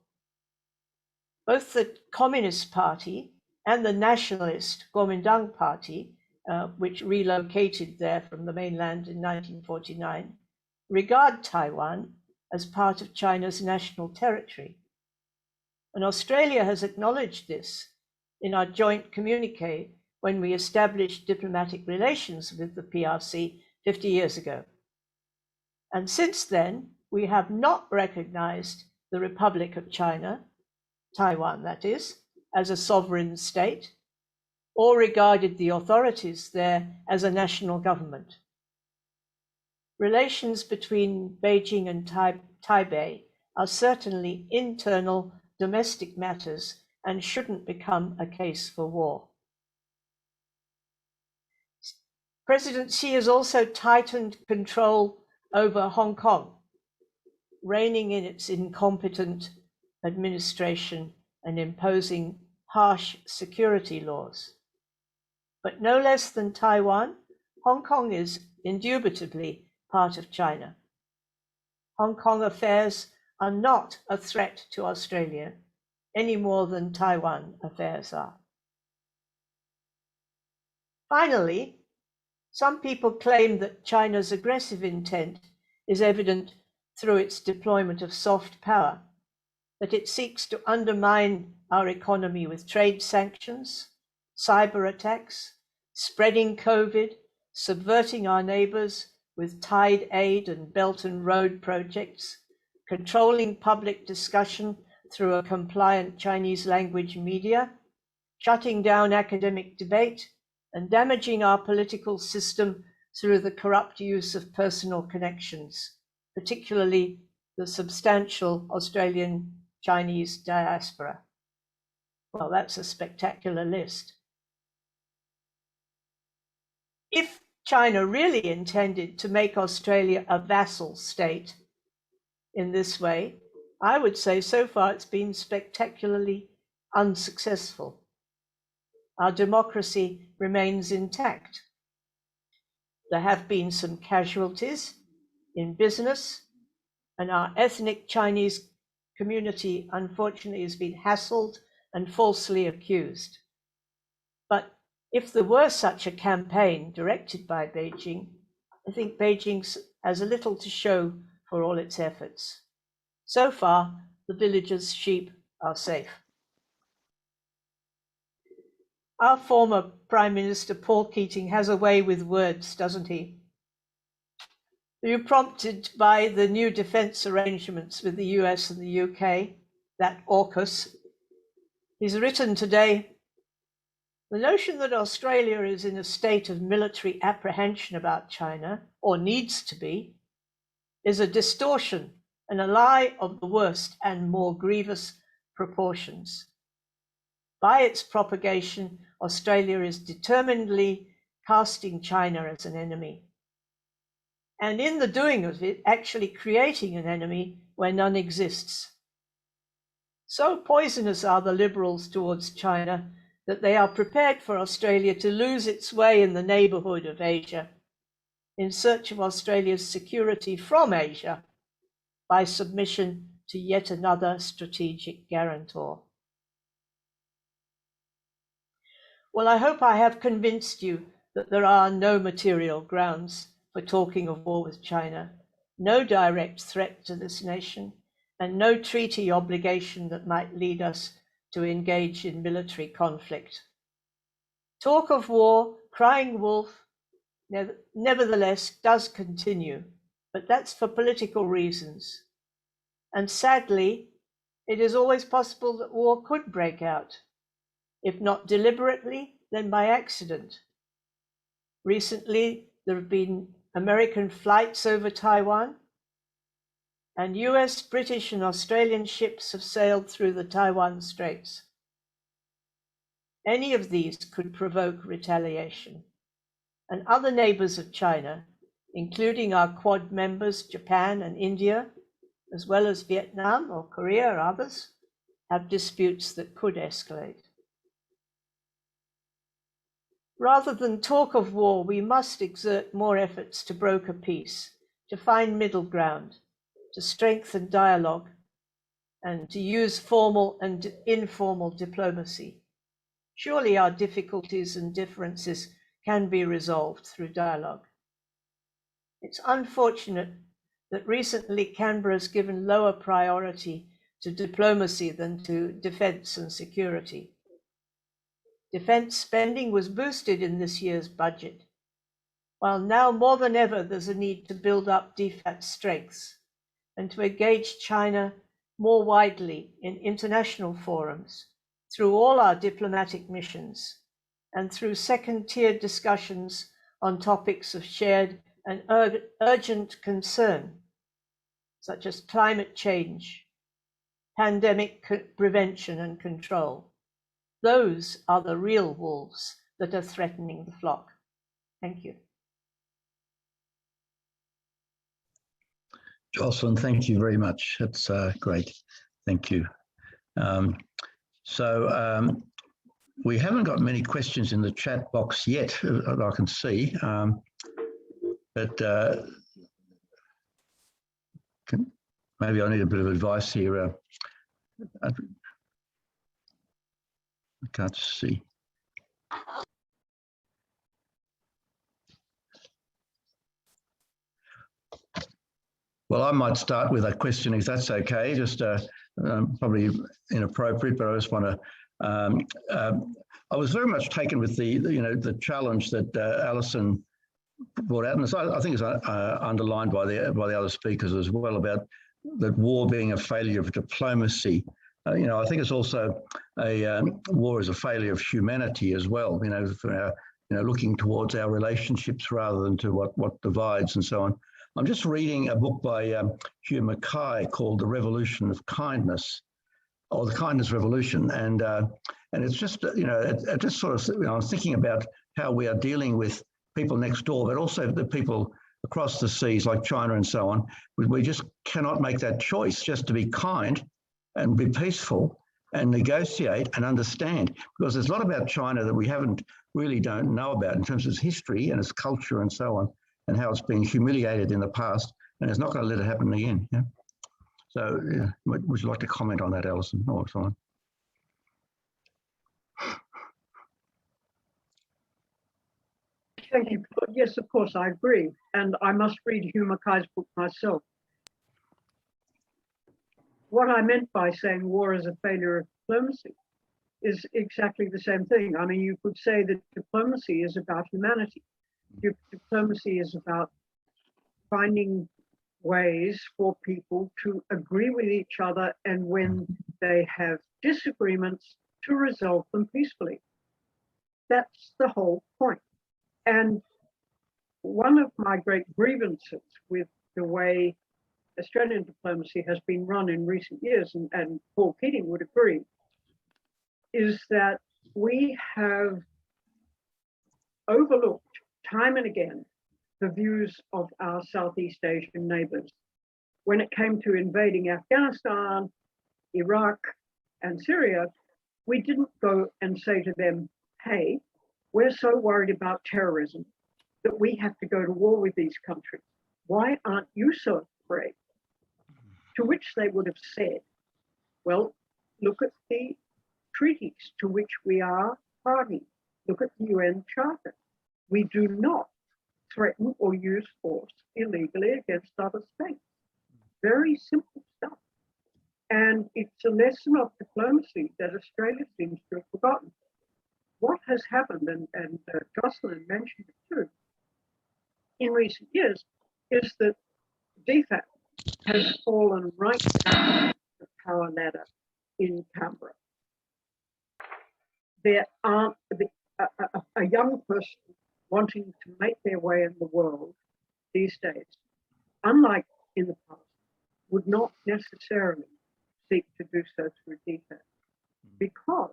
Speaker 4: Both the Communist Party and the nationalist Kuomintang Party, which relocated there from the mainland in 1949, regard Taiwan as part of China's national territory. And Australia has acknowledged this in our joint communique when we established diplomatic relations with the PRC 50 years ago. And since then, we have not recognized the Republic of China, Taiwan that is, as a sovereign state, or regarded the authorities there as a national government. Relations between Beijing and Taipei are certainly internal domestic matters and shouldn't become a case for war. President Xi has also tightened control over Hong Kong, reining in its incompetent administration and imposing harsh security laws. But no less than Taiwan, Hong Kong is indubitably part of China. Hong Kong affairs are not a threat to Australia any more than Taiwan affairs are. Finally, some people claim that China's aggressive intent is evident through its deployment of soft power, that it seeks to undermine our economy with trade sanctions, cyber attacks, spreading COVID, subverting our neighbors with tide aid and Belt and Road projects, controlling public discussion through a compliant Chinese language media, shutting down academic debate, and damaging our political system through the corrupt use of personal connections, particularly the substantial Australian Chinese diaspora. Well, that's a spectacular list. If China really intended to make Australia a vassal state in this way, I would say so far it's been spectacularly unsuccessful. Our democracy remains intact. There have been some casualties in business, and our ethnic Chinese community, unfortunately, has been hassled and falsely accused. But if there were such a campaign directed by Beijing, I think Beijing has a little to show for all its efforts. So far, the villagers' sheep are safe. Our former Prime Minister, Paul Keating, has a way with words, doesn't he? You're prompted by the new defence arrangements with the US and the UK, that AUKUS. He's written today, the notion that Australia is in a state of military apprehension about China, or needs to be, is a distortion and a lie of the worst and more grievous proportions. By its propagation, Australia is determinedly casting China as an enemy. And in the doing of it, actually creating an enemy where none exists. So poisonous are the Liberals towards China that they are prepared for Australia to lose its way in the neighbourhood of Asia in search of Australia's security from Asia by submission to yet another strategic guarantor. Well, I hope I have convinced you that there are no material grounds for talking of war with China, no direct threat to this nation, and no treaty obligation that might lead us to engage in military conflict. Talk of war, crying wolf, nevertheless does continue, but that's for political reasons. And sadly, it is always possible that war could break out, if not deliberately, then by accident. Recently, there have been American flights over Taiwan, and US, British, and Australian ships have sailed through the Taiwan Straits. Any of these could provoke retaliation, and other neighbors of China, including our Quad members, Japan and India, as well as Vietnam or Korea or others, have disputes that could escalate. Rather than talk of war, we must exert more efforts to broker peace, to find middle ground, to strengthen dialogue, and to use formal and informal diplomacy. Surely our difficulties and differences can be resolved through dialogue. It's unfortunate that recently Canberra has given lower priority to diplomacy than to defence and security. Defence spending was boosted in this year's budget, while now more than ever there's a need to build up DFAT's strengths and to engage China more widely in international forums through all our diplomatic missions and through second-tier discussions on topics of shared and urgent concern, such as climate change, pandemic prevention and control. Those are the real wolves that are threatening the flock. Thank you.
Speaker 1: Jocelyn, thank you very much. That's great. Thank you. We haven't got many questions in the chat box yet, that I can see, maybe I need a bit of advice here. I can't see. Well, I might start with a question, if that's okay. Just probably inappropriate, but I just want to. I was very much taken with the challenge that Alison brought out, and I think it's underlined by the other speakers as well, about that war being a failure of diplomacy. I think it's also war is a failure of humanity as well. Looking towards our relationships rather than to what divides and so on. I'm just reading a book by Hugh Mackay called The Revolution of Kindness, or The Kindness Revolution, and it's just it just sort of I'm thinking about how we are dealing with people next door, but also the people across the seas like China and so on. We just cannot make that choice just to be kind and be peaceful and negotiate and understand, because there's a lot about China that we don't know about in terms of its history and its culture and so on, and how it's been humiliated in the past, and it's not going to let it happen again. Yeah? So, would you like to comment on that, Alison? Oh, sorry.
Speaker 2: Thank you, Claude. Yes, of course, I agree. And I must read Hugh Mackay's book myself. What I meant by saying war is a failure of diplomacy is exactly the same thing. I mean, you could say that diplomacy is about humanity. Diplomacy is about finding ways for people to agree with each other, and when they have disagreements, to resolve them peacefully. That's the whole point. And one of my great grievances with the way Australian diplomacy has been run in recent years, and Paul Keating would agree, is that we have overlooked time and again the views of our Southeast Asian neighbors. When it came to invading Afghanistan, Iraq, and Syria, we didn't go and say to them, hey, we're so worried about terrorism that we have to go to war with these countries. Why aren't you so afraid? To which they would have said, well, look at the treaties to which we are party. Look at the UN Charter. We do not threaten or use force illegally against other states. Very simple stuff. And it's a lesson of diplomacy that Australia seems to have forgotten. What has happened, and Jocelyn mentioned it too, in recent years, is that DFAT has fallen right down the power ladder in Canberra. There aren't a young person wanting to make their way in the world these days, unlike in the past, would not necessarily seek to do so through DFAT, because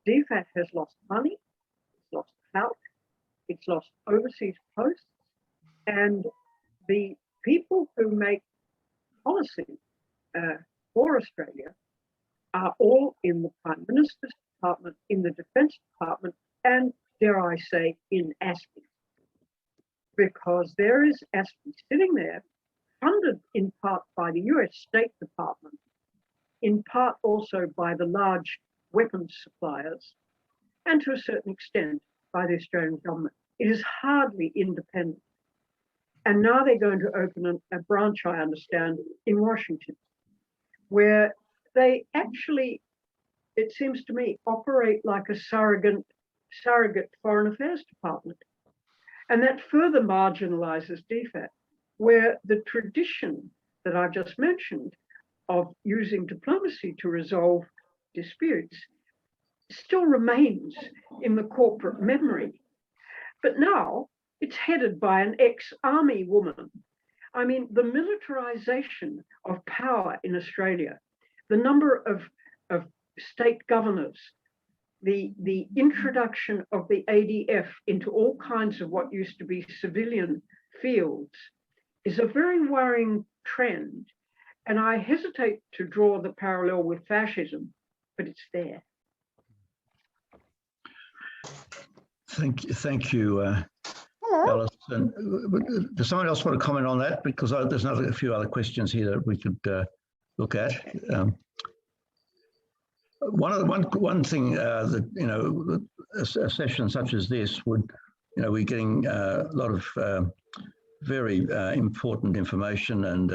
Speaker 2: DFAT has lost money, it's lost clout, it's lost overseas posts, and the people who make policy for Australia are all in the Prime Minister's Department, in the Defence Department, and dare I say, in ASPI. Because there is ASPI sitting there, funded in part by the US State Department, in part also by the large weapons suppliers, and to a certain extent by the Australian government. It is hardly independent. And now they're going to open a branch, I understand, in Washington, where they actually, it seems to me, operate like a surrogate Foreign Affairs Department. And that further marginalizes DFAT, where the tradition that I've just mentioned of using diplomacy to resolve disputes still remains in the corporate memory. But now it's headed by an ex-army woman. I mean, the militarization of power in Australia, the number of state governors, the introduction of the ADF into all kinds of what used to be civilian fields is a very worrying trend. And I hesitate to draw the parallel with fascism, but it's there.
Speaker 1: Thank you, Alison. Does someone else want to comment on that? Because there's a few other questions here that we could look at. One thing that, you know, a session such as this would, you know, we're getting a lot of very important information and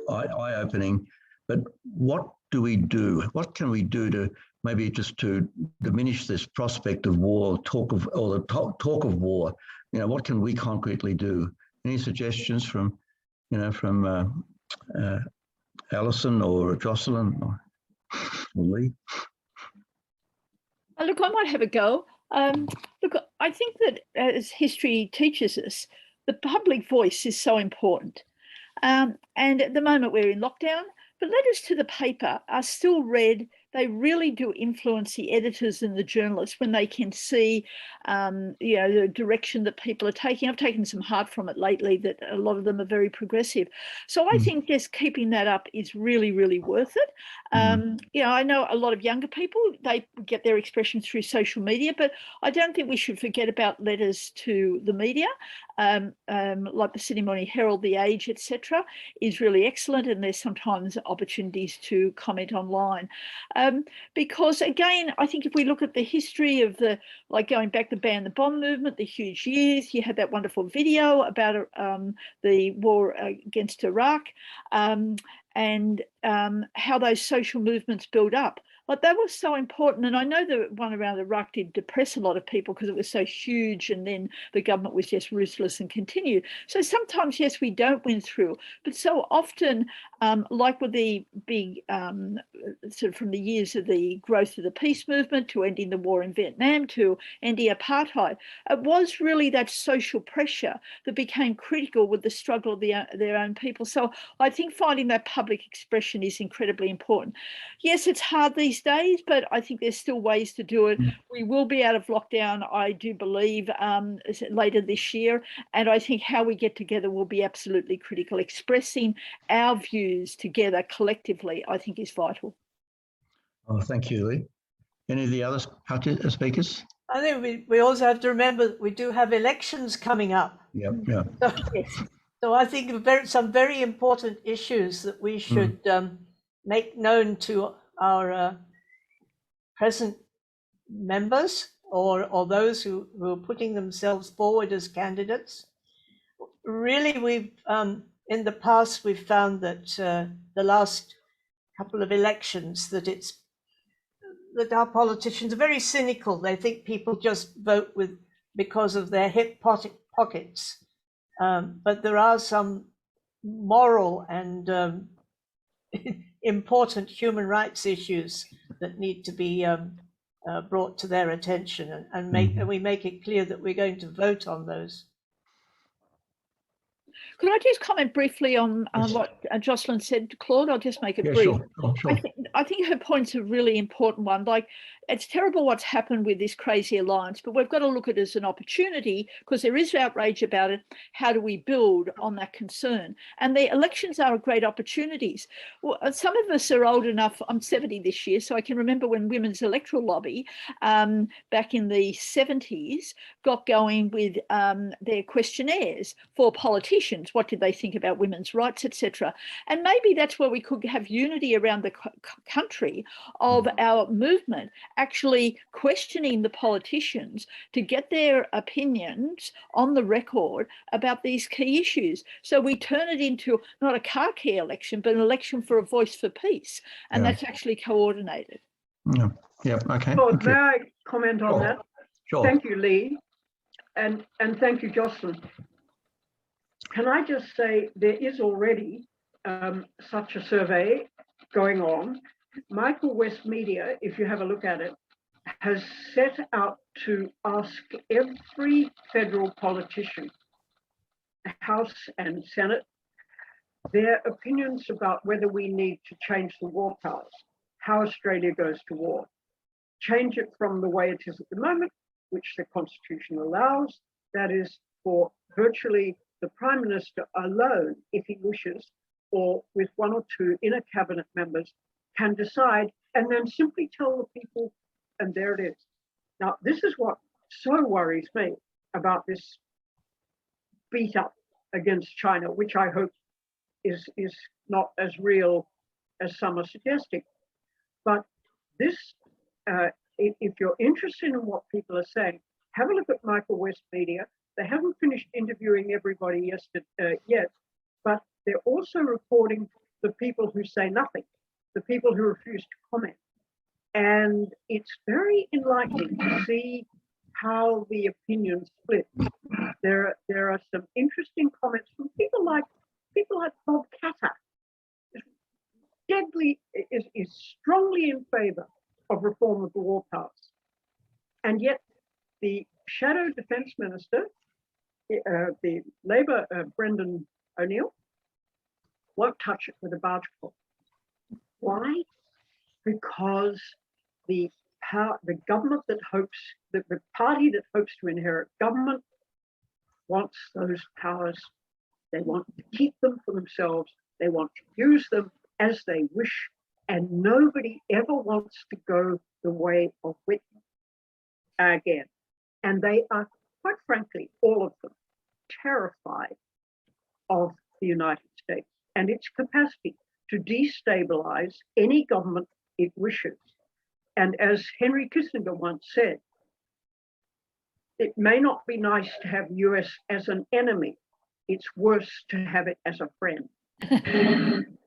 Speaker 1: eye-opening. But what do we do? What can we do to maybe just to diminish this prospect of war, talk of war? You know, what can we concretely do? Any suggestions from, you know, from Alison or Jocelyn or Lee?
Speaker 3: Look, I might have a go. Look, I think that as history teaches us, the public voice is so important. And at the moment we're in lockdown, but letters to the paper are still read. They really do influence the editors and the journalists when they can see, you know, the direction that people are taking. I've taken some heart from it lately that a lot of them are very progressive. So I think just keeping that up is really, really worth it. You know, I know a lot of younger people, they get their expression through social media, but I don't think we should forget about letters to the media, like the Sydney Morning Herald, The Age, etc., is really excellent. And there's sometimes opportunities to comment online. Because again, I think if we look at the history of the, like going back to ban the bomb movement, the huge years, you had that wonderful video about the war against Iraq, and how those social movements build up. Like that was so important. And I know the one around Iraq did depress a lot of people because it was so huge, and then the government was just ruthless and continued. So sometimes, yes, we don't win through, but so often, like with the big, sort of from the years of the growth of the peace movement to ending the war in Vietnam to ending apartheid, it was really that social pressure that became critical with the struggle of their own people. So I think finding that public expression is incredibly important. Yes, it's hard these days, but I think there's still ways to do it. We will be out of lockdown, I do believe, later this year. And I think how we get together will be absolutely critical. Expressing our views together collectively, I think, is vital.
Speaker 1: Oh, thank you, Lee. Any of the other speakers?
Speaker 4: I think we also have to remember that we do have elections coming up.
Speaker 1: Yeah.
Speaker 4: So I think some very important issues that we should make known to our present members or those who are putting themselves forward as candidates. Really, we've in the past we've found that the last couple of elections that our politicians are very cynical. They think people just vote because of their hip pockets, but there are some moral and important human rights issues that need to be brought to their attention, and we make it clear that we're going to vote on those.
Speaker 3: Could I just comment briefly on what Jocelyn said to Claude? I'll just make it brief.
Speaker 1: Sure.
Speaker 3: I think her point's a really important one. Like, it's terrible what's happened with this crazy alliance, but we've got to look at it as an opportunity because there is outrage about it. How do we build on that concern? And the elections are great opportunities. Well, some of us are old enough, I'm 70 this year, so I can remember when Women's Electoral Lobby back in the 70s got going with their questionnaires for politicians. What did they think about women's rights, etc.? And maybe that's where we could have unity around the country of our movement, actually questioning the politicians to get their opinions on the record about these key issues. So we turn it into not a car key election, but an election for a voice for peace. And that's actually coordinated.
Speaker 1: Yeah, okay.
Speaker 2: May I comment on that?
Speaker 1: Sure.
Speaker 2: Thank you, Lee. and thank you, Jocelyn. Can I just say there is already such a survey going on. Michael West Media, if you have a look at it, has set out to ask every federal politician, House and Senate, their opinions about whether we need to change the war powers, how Australia goes to war, change it from the way it is at the moment, which the Constitution allows, that is for virtually the Prime Minister alone, if he wishes, or with one or two inner cabinet members, can decide and then simply tell the people, and there it is. Now, this is what so worries me about this beat up against China, which I hope is not as real as some are suggesting. But this, if you're interested in what people are saying, have a look at Michael West Media. They haven't finished interviewing everybody yet, but they're also recording the people who say nothing, the people who refuse to comment. And it's very enlightening to see how the opinions split. There are some interesting comments from people like Bob Catter, is strongly in favor of reform of the war powers. And yet the shadow defense minister, the Labor Brendan O'Neill, won't touch it with a barge pole. Why? Because the government that hopes, the party that hopes to inherit government wants those powers. They want to keep them for themselves. They want to use them as they wish. And nobody ever wants to go the way of Whitman again. And they are, quite frankly, all of them, terrified of the United States and its capacity to destabilize any government it wishes. And as Henry Kissinger once said, it may not be nice to have US as an enemy. It's worse to have it as a friend.
Speaker 4: Can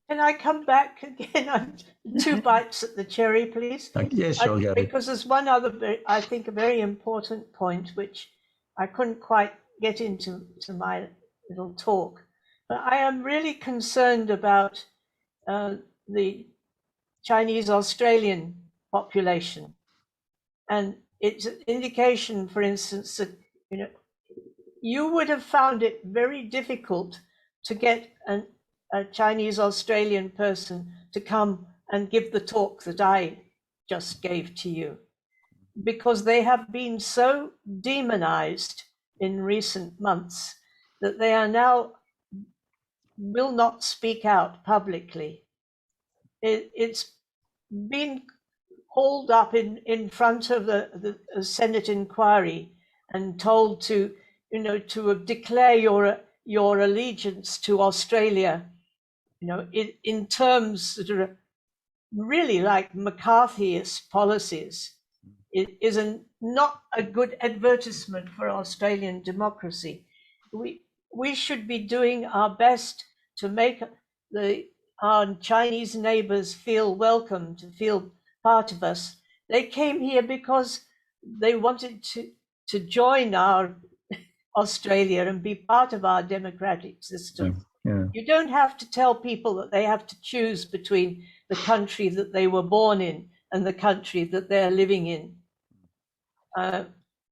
Speaker 4: I come back again on 2 bites at the cherry, please?
Speaker 1: Yes, sure, Gabby.
Speaker 4: Because there's one other, I think, a very important point, which I couldn't quite get into my little talk. But I am really concerned about the Chinese-Australian population. And it's an indication, for instance, that you would have found it very difficult to get a Chinese-Australian person to come and give the talk that I just gave to you, because they have been so demonized in recent months that they are now will not speak out publicly. It's been hauled up in front of the Senate inquiry and told to declare your allegiance to Australia, in terms that are really like McCarthyist policies. It is not a good advertisement for Australian democracy. We should be doing our best to make our Chinese neighbors feel welcome, to feel part of us. They came here because they wanted to join our Australia and be part of our democratic system.
Speaker 1: Yeah.
Speaker 4: You don't have to tell people that they have to choose between the country that they were born in and the country that they're living in.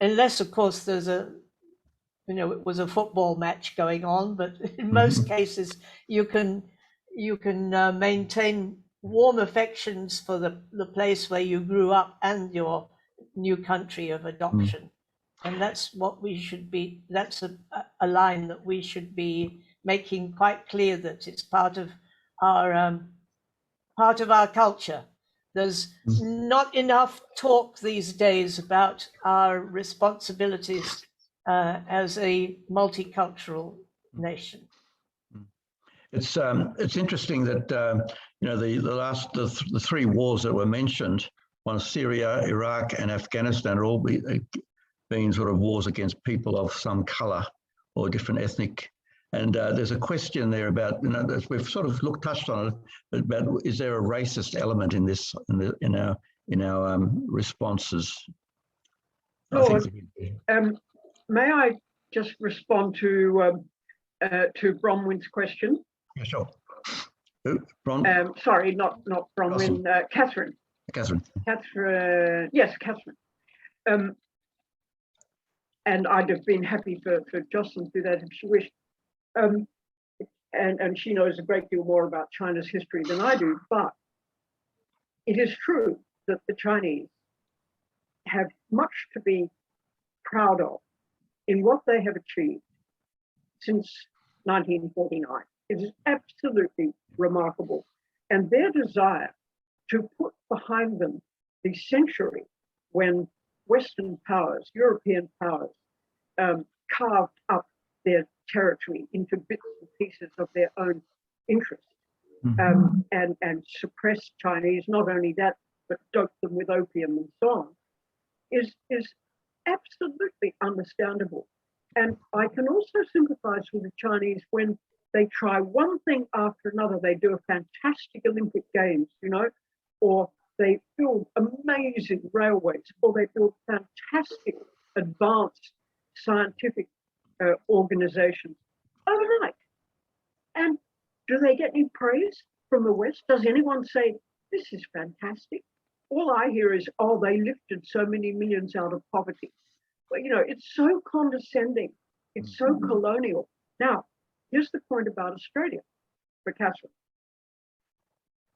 Speaker 4: Unless, of course, there's it was a football match going on, but in most cases you can maintain warm affections for the place where you grew up and your new country of adoption. And that's what we should be, that's a line that we should be making quite clear, that it's part of our culture. There's not enough talk these days about our responsibilities as a multicultural nation.
Speaker 1: It's interesting that the 3 wars that were mentioned, one Syria, Iraq, and Afghanistan, are all being sort of wars against people of some colour or different ethnic. And there's a question there about, we've sort of touched on it, about is there a racist element in this in our responses?
Speaker 2: Claude, may I just respond to Bronwyn's question?
Speaker 1: Yeah, sure.
Speaker 2: Sorry, not Bronwyn, Catherine.
Speaker 1: Catherine.
Speaker 2: Yes, Catherine. And I'd have been happy for Jocelyn to do that if she wished. And she knows a great deal more about China's history than I do, but it is true that the Chinese have much to be proud of in what they have achieved since 1949. It is absolutely remarkable. And their desire to put behind them the century when Western powers, European powers, carved up their territory into bits and pieces of their own interest, and suppressed Chinese, not only that, but doped them with opium and so on, is absolutely understandable. And I can also sympathize with the Chinese when they try one thing after another. They do a fantastic Olympic Games, you know, or they build amazing railways, or they build fantastic advanced scientific organizations overnight. And do they get any praise from the West? Does anyone say, this is fantastic? All I hear is, oh, they lifted so many millions out of poverty. But, you know, it's so condescending. It's so colonial. Now, here's the point about Australia for Catherine.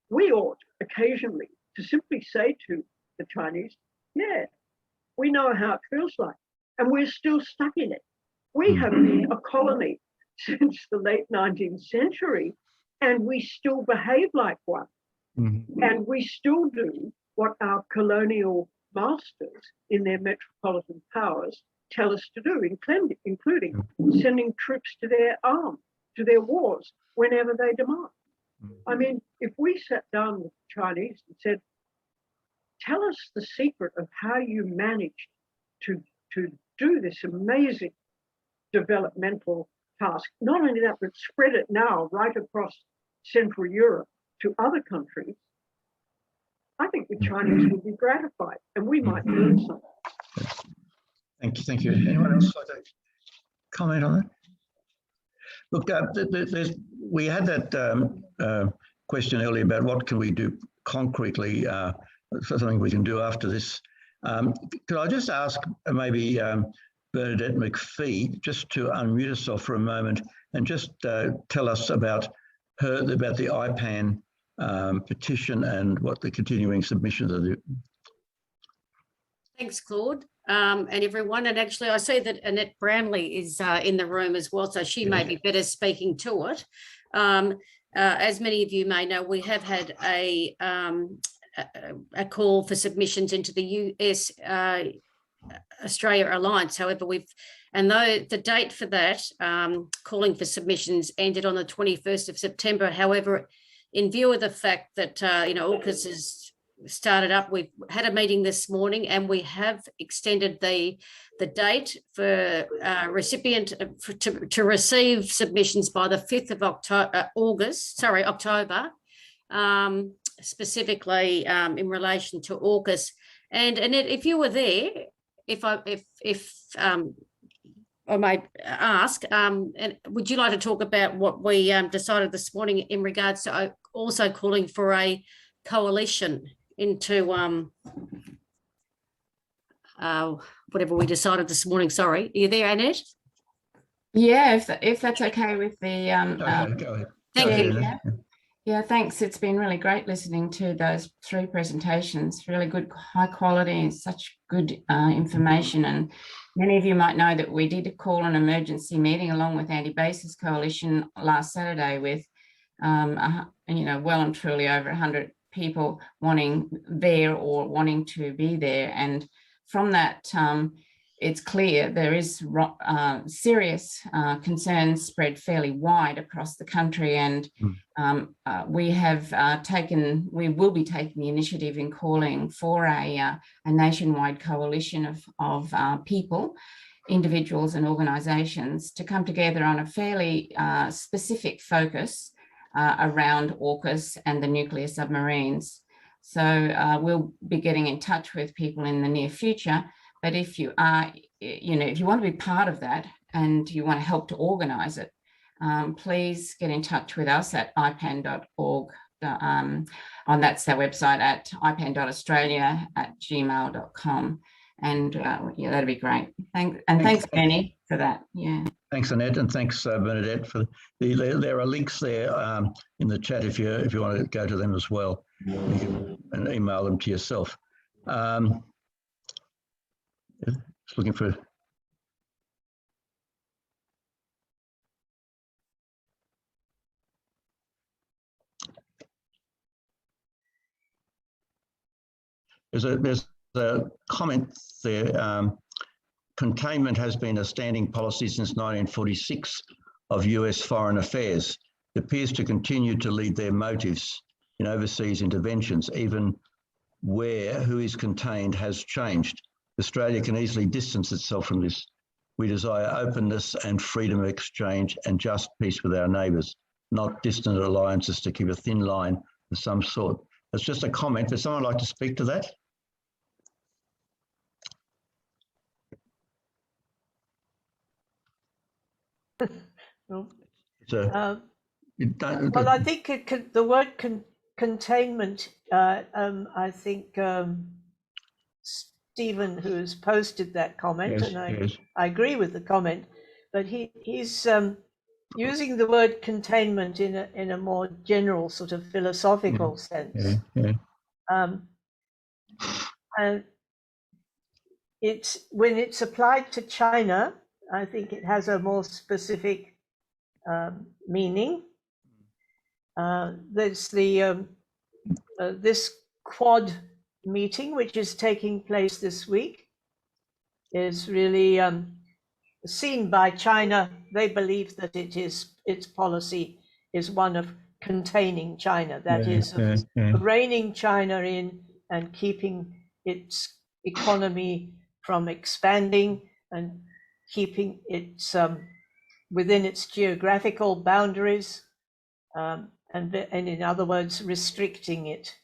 Speaker 2: We ought occasionally to simply say to the Chinese, yeah, we know how it feels like, and we're still stuck in it. We have been a colony since the late 19th century, and we still behave like one. And we still do what our colonial masters in their metropolitan powers tell us to do, including sending troops to their arms, to their wars, whenever they demand. I mean, if we sat down with the Chinese and said, tell us the secret of how you managed to do this amazing developmental task, not only that, but spread it now right across Central Europe to other countries, I think the Chinese would be gratified, and we might learn something.
Speaker 1: Thank you. Anyone else like to comment on that? Look, we had that question earlier about what can we do concretely, something we can do after this. Could I just ask maybe Bernadette McPhee just to unmute herself for a moment and just tell us about the IPAN petition and what the continuing submissions are doing.
Speaker 5: Thanks, Claude, and everyone. And actually, I see that Annette Brownlee is in the room as well, so she may be better speaking to it. As many of you may know, we have had a call for submissions into the US Australia Alliance. However, though the date for that calling for submissions ended on the 21st of September. However, in view of the fact that AUKUS has started up, we've had a meeting this morning, and we have extended the date for to receive submissions by the 5th of October, specifically in relation to AUKUS. And Annette, if you were there, if I may ask, and would you like to talk about what we decided this morning in regards to also calling for a coalition into whatever we decided this morning? Sorry, are you there, Annette?
Speaker 6: Yeah, if that's okay with the
Speaker 1: Go ahead.
Speaker 5: Thank you.
Speaker 6: Yeah, thanks. It's been really great listening to those 3 presentations. Really good, high quality, and such good information. And many of you might know that we did call an emergency meeting along with Anti-Basis Coalition last Saturday with, well and truly over 100 people wanting to be there. And from that, it's clear there is serious concerns spread fairly wide across the country, and we will be taking the initiative in calling for a nationwide coalition of people, individuals and organisations to come together on a fairly specific focus around AUKUS and the nuclear submarines. So we'll be getting in touch with people in the near future. But if you are, if you want to be part of that and you want to help to organise it, please get in touch with us at ipan.org. That's our website at ipan.australia@gmail.com. And yeah, that'd be great. Thanks, Benny, for that. Yeah.
Speaker 1: Thanks, Annette, and thanks, Bernadette. There are links there in the chat if you want to go to them as well, and email them to yourself. Just looking for. There's a comment there. Containment has been a standing policy since 1946 of US foreign affairs. It appears to continue to lead their motives in overseas interventions, even where who is contained has changed. Australia can easily distance itself from this. We desire openness and freedom of exchange and just peace with our neighbours, not distant alliances to keep a thin line of some sort. That's just a comment. Would someone like to speak to that?
Speaker 2: No.
Speaker 1: So,
Speaker 2: well, I think the word containment, I think Stephen, who's posted that comment,
Speaker 1: yes,
Speaker 2: and
Speaker 1: yes.
Speaker 2: I agree with the comment, but he's using the word containment in a more general sort of philosophical sense. And when it's applied to China, I think it has a more specific meaning. There's this Quad meeting, which is taking place this week, is really seen by China. They believe that its policy is one of containing China, that is of reining China in and keeping its economy from expanding and keeping it within its geographical boundaries, and in other words, restricting it.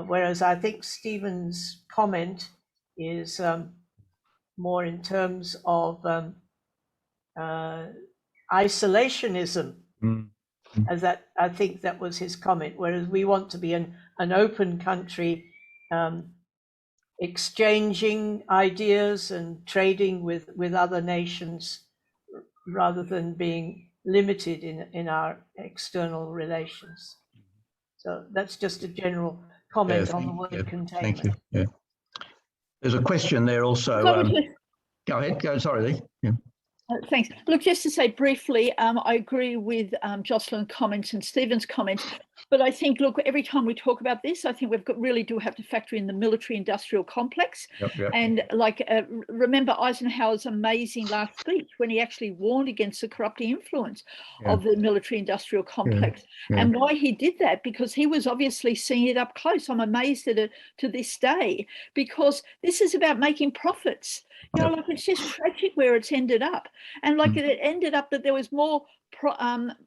Speaker 2: Whereas I think Stephen's comment is more in terms of isolationism, as that I think that was his comment. Whereas we want to be an open country, exchanging ideas and trading with other nations, rather than being limited in our external relations. So that's just a general comment on the word containment.
Speaker 1: Thank you. Yeah. There's a question there also. Go ahead. Sorry, Lee. Yeah.
Speaker 3: Thanks. Look, just to say briefly, I agree with Jocelyn's comments and Stephen's comments, but I think, look, every time we talk about this, I think really do have to factor in the military-industrial complex.
Speaker 1: Yep.
Speaker 3: And remember Eisenhower's amazing last speech when he actually warned against the corrupting influence of the military-industrial complex. And why he did that, because he was obviously seeing it up close. I'm amazed at it to this day, because this is about making profits. Like it's just tragic where it's ended up. And like it ended up that there was more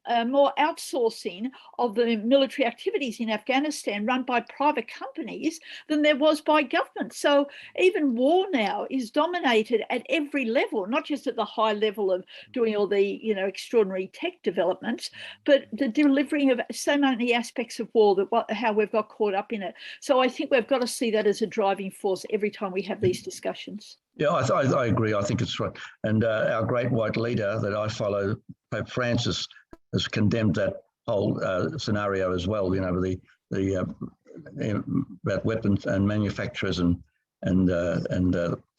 Speaker 3: outsourcing of the military activities in Afghanistan run by private companies than there was by government. So even war now is dominated at every level, not just at the high level of doing all the extraordinary tech developments, but the delivering of so many aspects of war, how we've got caught up in it. So I think we've got to see that as a driving force every time we have these discussions.
Speaker 1: Yeah, I agree. I think it's right. And our great white leader that I follow, Pope Francis, has condemned that whole scenario as well. With about weapons and manufacturers and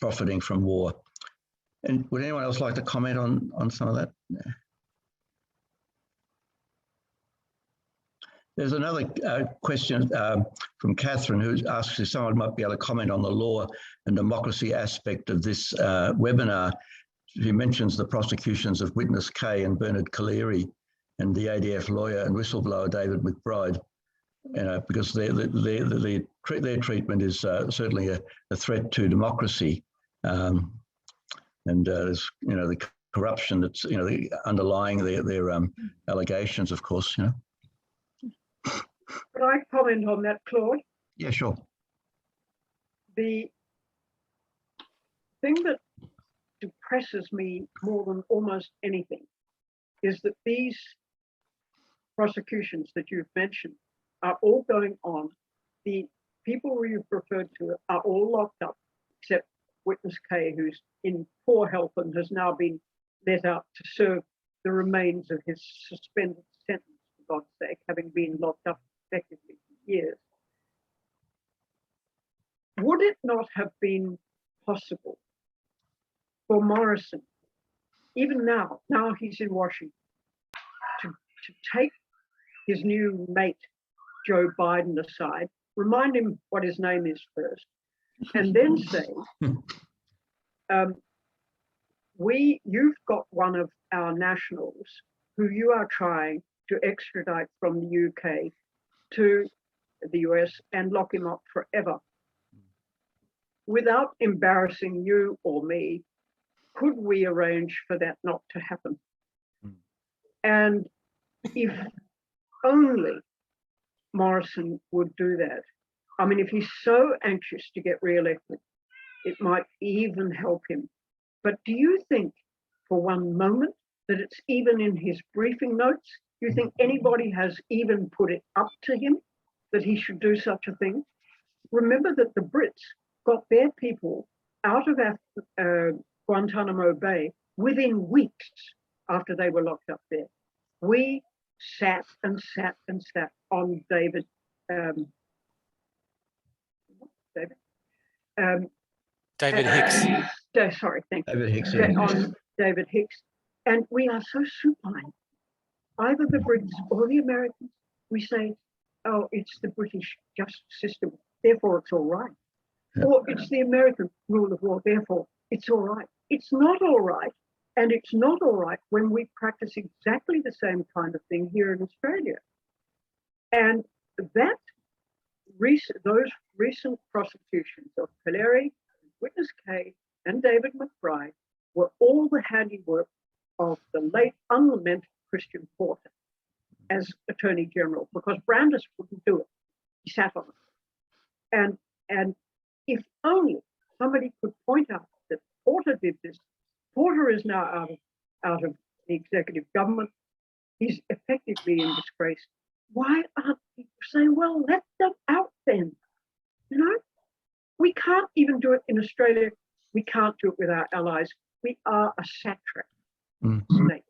Speaker 1: profiting from war. And would anyone else like to comment on some of that? There's another question from Catherine, who asks if someone might be able to comment on the law and democracy aspect of this webinar. She mentions the prosecutions of witness Chey and Bernard Collaery and the ADF lawyer and whistleblower David McBride, because their treatment is certainly a threat to democracy, and there's the corruption that's underlying their allegations, of course.
Speaker 2: Could I comment on that, Claude?
Speaker 1: Yeah, sure.
Speaker 2: thing that depresses me more than almost anything is that these prosecutions that you've mentioned are all going on. The people you've referred to are all locked up, except witness Chey, who's in poor health and has now been let out to serve the remains of his suspended sentence, for God's sake, having been locked up effectively for years. Would it not have been possible for Morrison, even now he's in Washington, to take his new mate, Joe Biden, aside, remind him what his name is first, and then say, you've got one of our nationals who you are trying to extradite from the UK to the US and lock him up forever. Without embarrassing you or me, could we arrange for that not to happen? And if only Morrison would do that. I mean, if he's so anxious to get re-elected, it might even help him. But do you think for one moment that it's even in his briefing notes? Do you think anybody has even put it up to him that he should do such a thing? Remember that the Brits got their people out of Guantanamo Bay within weeks after they were locked up there. We sat and sat and sat on David Hicks. Sorry, thank you.
Speaker 1: David Hicks.
Speaker 2: On David Hicks. And we are so supine. Either the Brits or the Americans, we say, oh, it's the British justice system, therefore it's all right.
Speaker 1: Yeah.
Speaker 2: Or it's the American rule of law, therefore it's all right. It's not all right. And it's not all right when we practice exactly the same kind of thing here in Australia. And those recent prosecutions of Polari, witness Chey, and David McBride were all the handiwork of the late unlamented Christian Porter as Attorney General, because Brandis wouldn't do it. He sat on it. And if only somebody could point out that Porter did this. Porter is now out of the executive government. He's effectively in disgrace. Why aren't people saying, well, let them out then? You know, we can't even do it in Australia. We can't do it with our allies. We are a satrap state.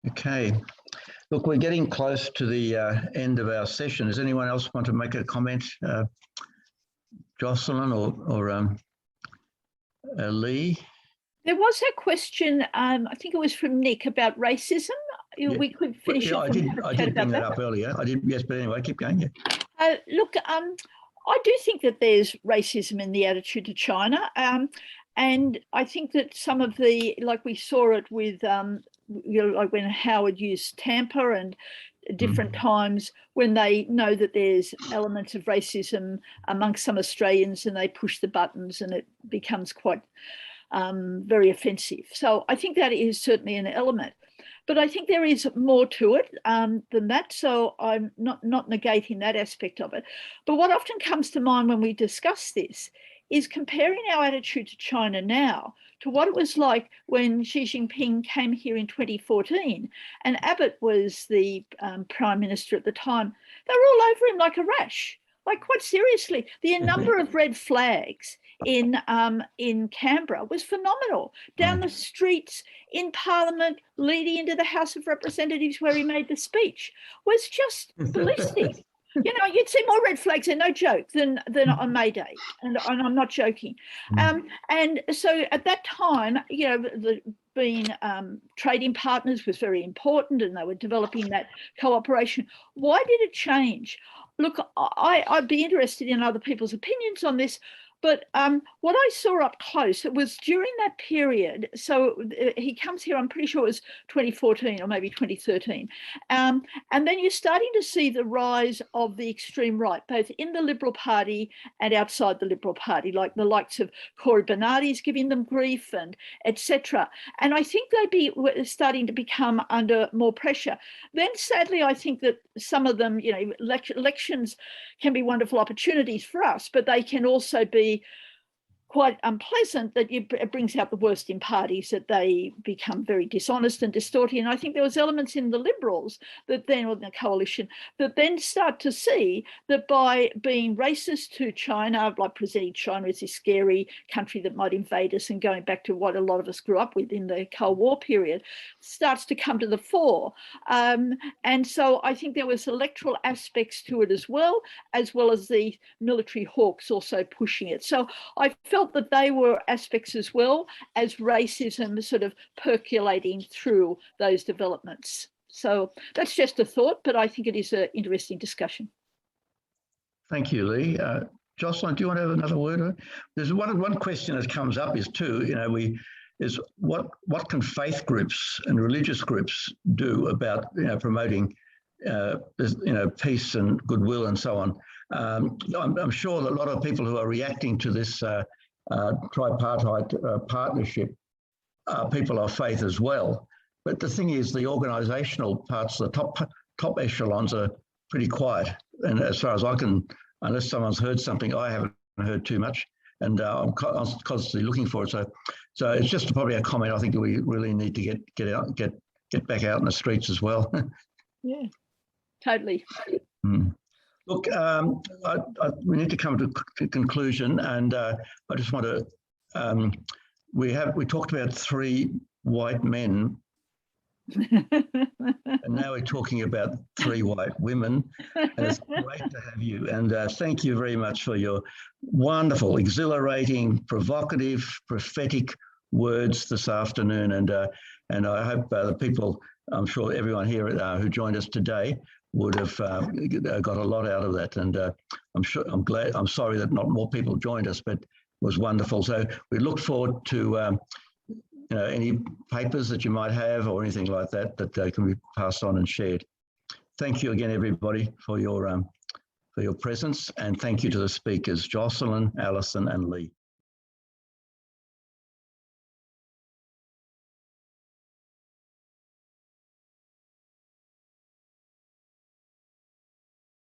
Speaker 1: Okay. Look, we're getting close to the end of our session. Does anyone else want to make a comment? Jocelyn or Lee?
Speaker 3: There was a question, I think it was from Nick, about racism.
Speaker 1: Yeah.
Speaker 3: We could finish
Speaker 1: I
Speaker 3: off.
Speaker 1: I did bring that up earlier. I didn't, yes, but anyway, keep going. Yeah.
Speaker 3: Look, I do think that there's racism in the attitude to China. And I think that some of like we saw it with, like when Howard used Tampa and different times when they know that there's elements of racism amongst some Australians and they push the buttons and it becomes quite very offensive. So I think that is certainly an element. But I think there is more to it than that. So I'm not negating that aspect of it. But what often comes to mind when we discuss this is comparing our attitude to China now to what it was like when Xi Jinping came here in 2014 and Abbott was the Prime Minister at the time. They were all over him like a rash, like quite seriously. The number of red flags in Canberra was phenomenal. Down the streets, in Parliament, leading into the House of Representatives where he made the speech was just ballistic. You know, you'd see more red flags, and no joke, than on May Day, and I'm not joking. And so at that time, you know, being trading partners was very important, and they were developing that cooperation. Why did it change? Look, I'd be interested in other people's opinions on this. But what I saw up close, it was during that period. So he comes here, I'm pretty sure it was 2014 or maybe 2013. And then you're starting to see the rise of the extreme right, both in the Liberal Party and outside the Liberal Party, like the likes of Cory Bernardi's giving them grief and etc. And I think were starting to become under more pressure. Then sadly, I think that some of them, you know, elections can be wonderful opportunities for us, but they can also be quite unpleasant that it brings out the worst in parties, that they become very dishonest and distorted. And I think there was elements in the Liberals that then, or the coalition, that then start to see that by being racist to China, like presenting China as this scary country that might invade us, and going back to what a lot of us grew up with in the Cold War period, starts to come to the fore. And so I think there was electoral aspects to it as well as the military hawks also pushing it. So I felt that they were aspects as well as racism sort of percolating through those developments. So that's just a thought, but I think it is an interesting discussion.
Speaker 1: Thank you, Lee. Jocelyn, do you want to have another word? There's one question that comes up is too, you know, what can faith groups and religious groups do about, you know, promoting peace and goodwill and so on? I'm sure that a lot of people who are reacting to this tripartite partnership are people of faith as well. But the thing is, the organisational parts, the top echelons are pretty quiet. And as far as I can, unless someone's heard something, I haven't heard too much. And I'm constantly looking for it. So it's just probably a comment. I think we really need to get back out in the streets as well.
Speaker 3: Yeah, totally.
Speaker 1: Look, we need to come to a conclusion, and I just want to. We talked about 3 white men, and now we're talking about 3 white women. And it's great to have you, and thank you very much for your wonderful, exhilarating, provocative, prophetic words this afternoon. And I hope the people, I'm sure everyone here who joined us today, would have got a lot out of that. And I'm sorry that not more people joined us, but it was wonderful. So we look forward to any papers that you might have or anything like that can be passed on and shared. Thank you again, everybody, for your presence, and thank you to the speakers, Jocelyn, Alison, and Lee.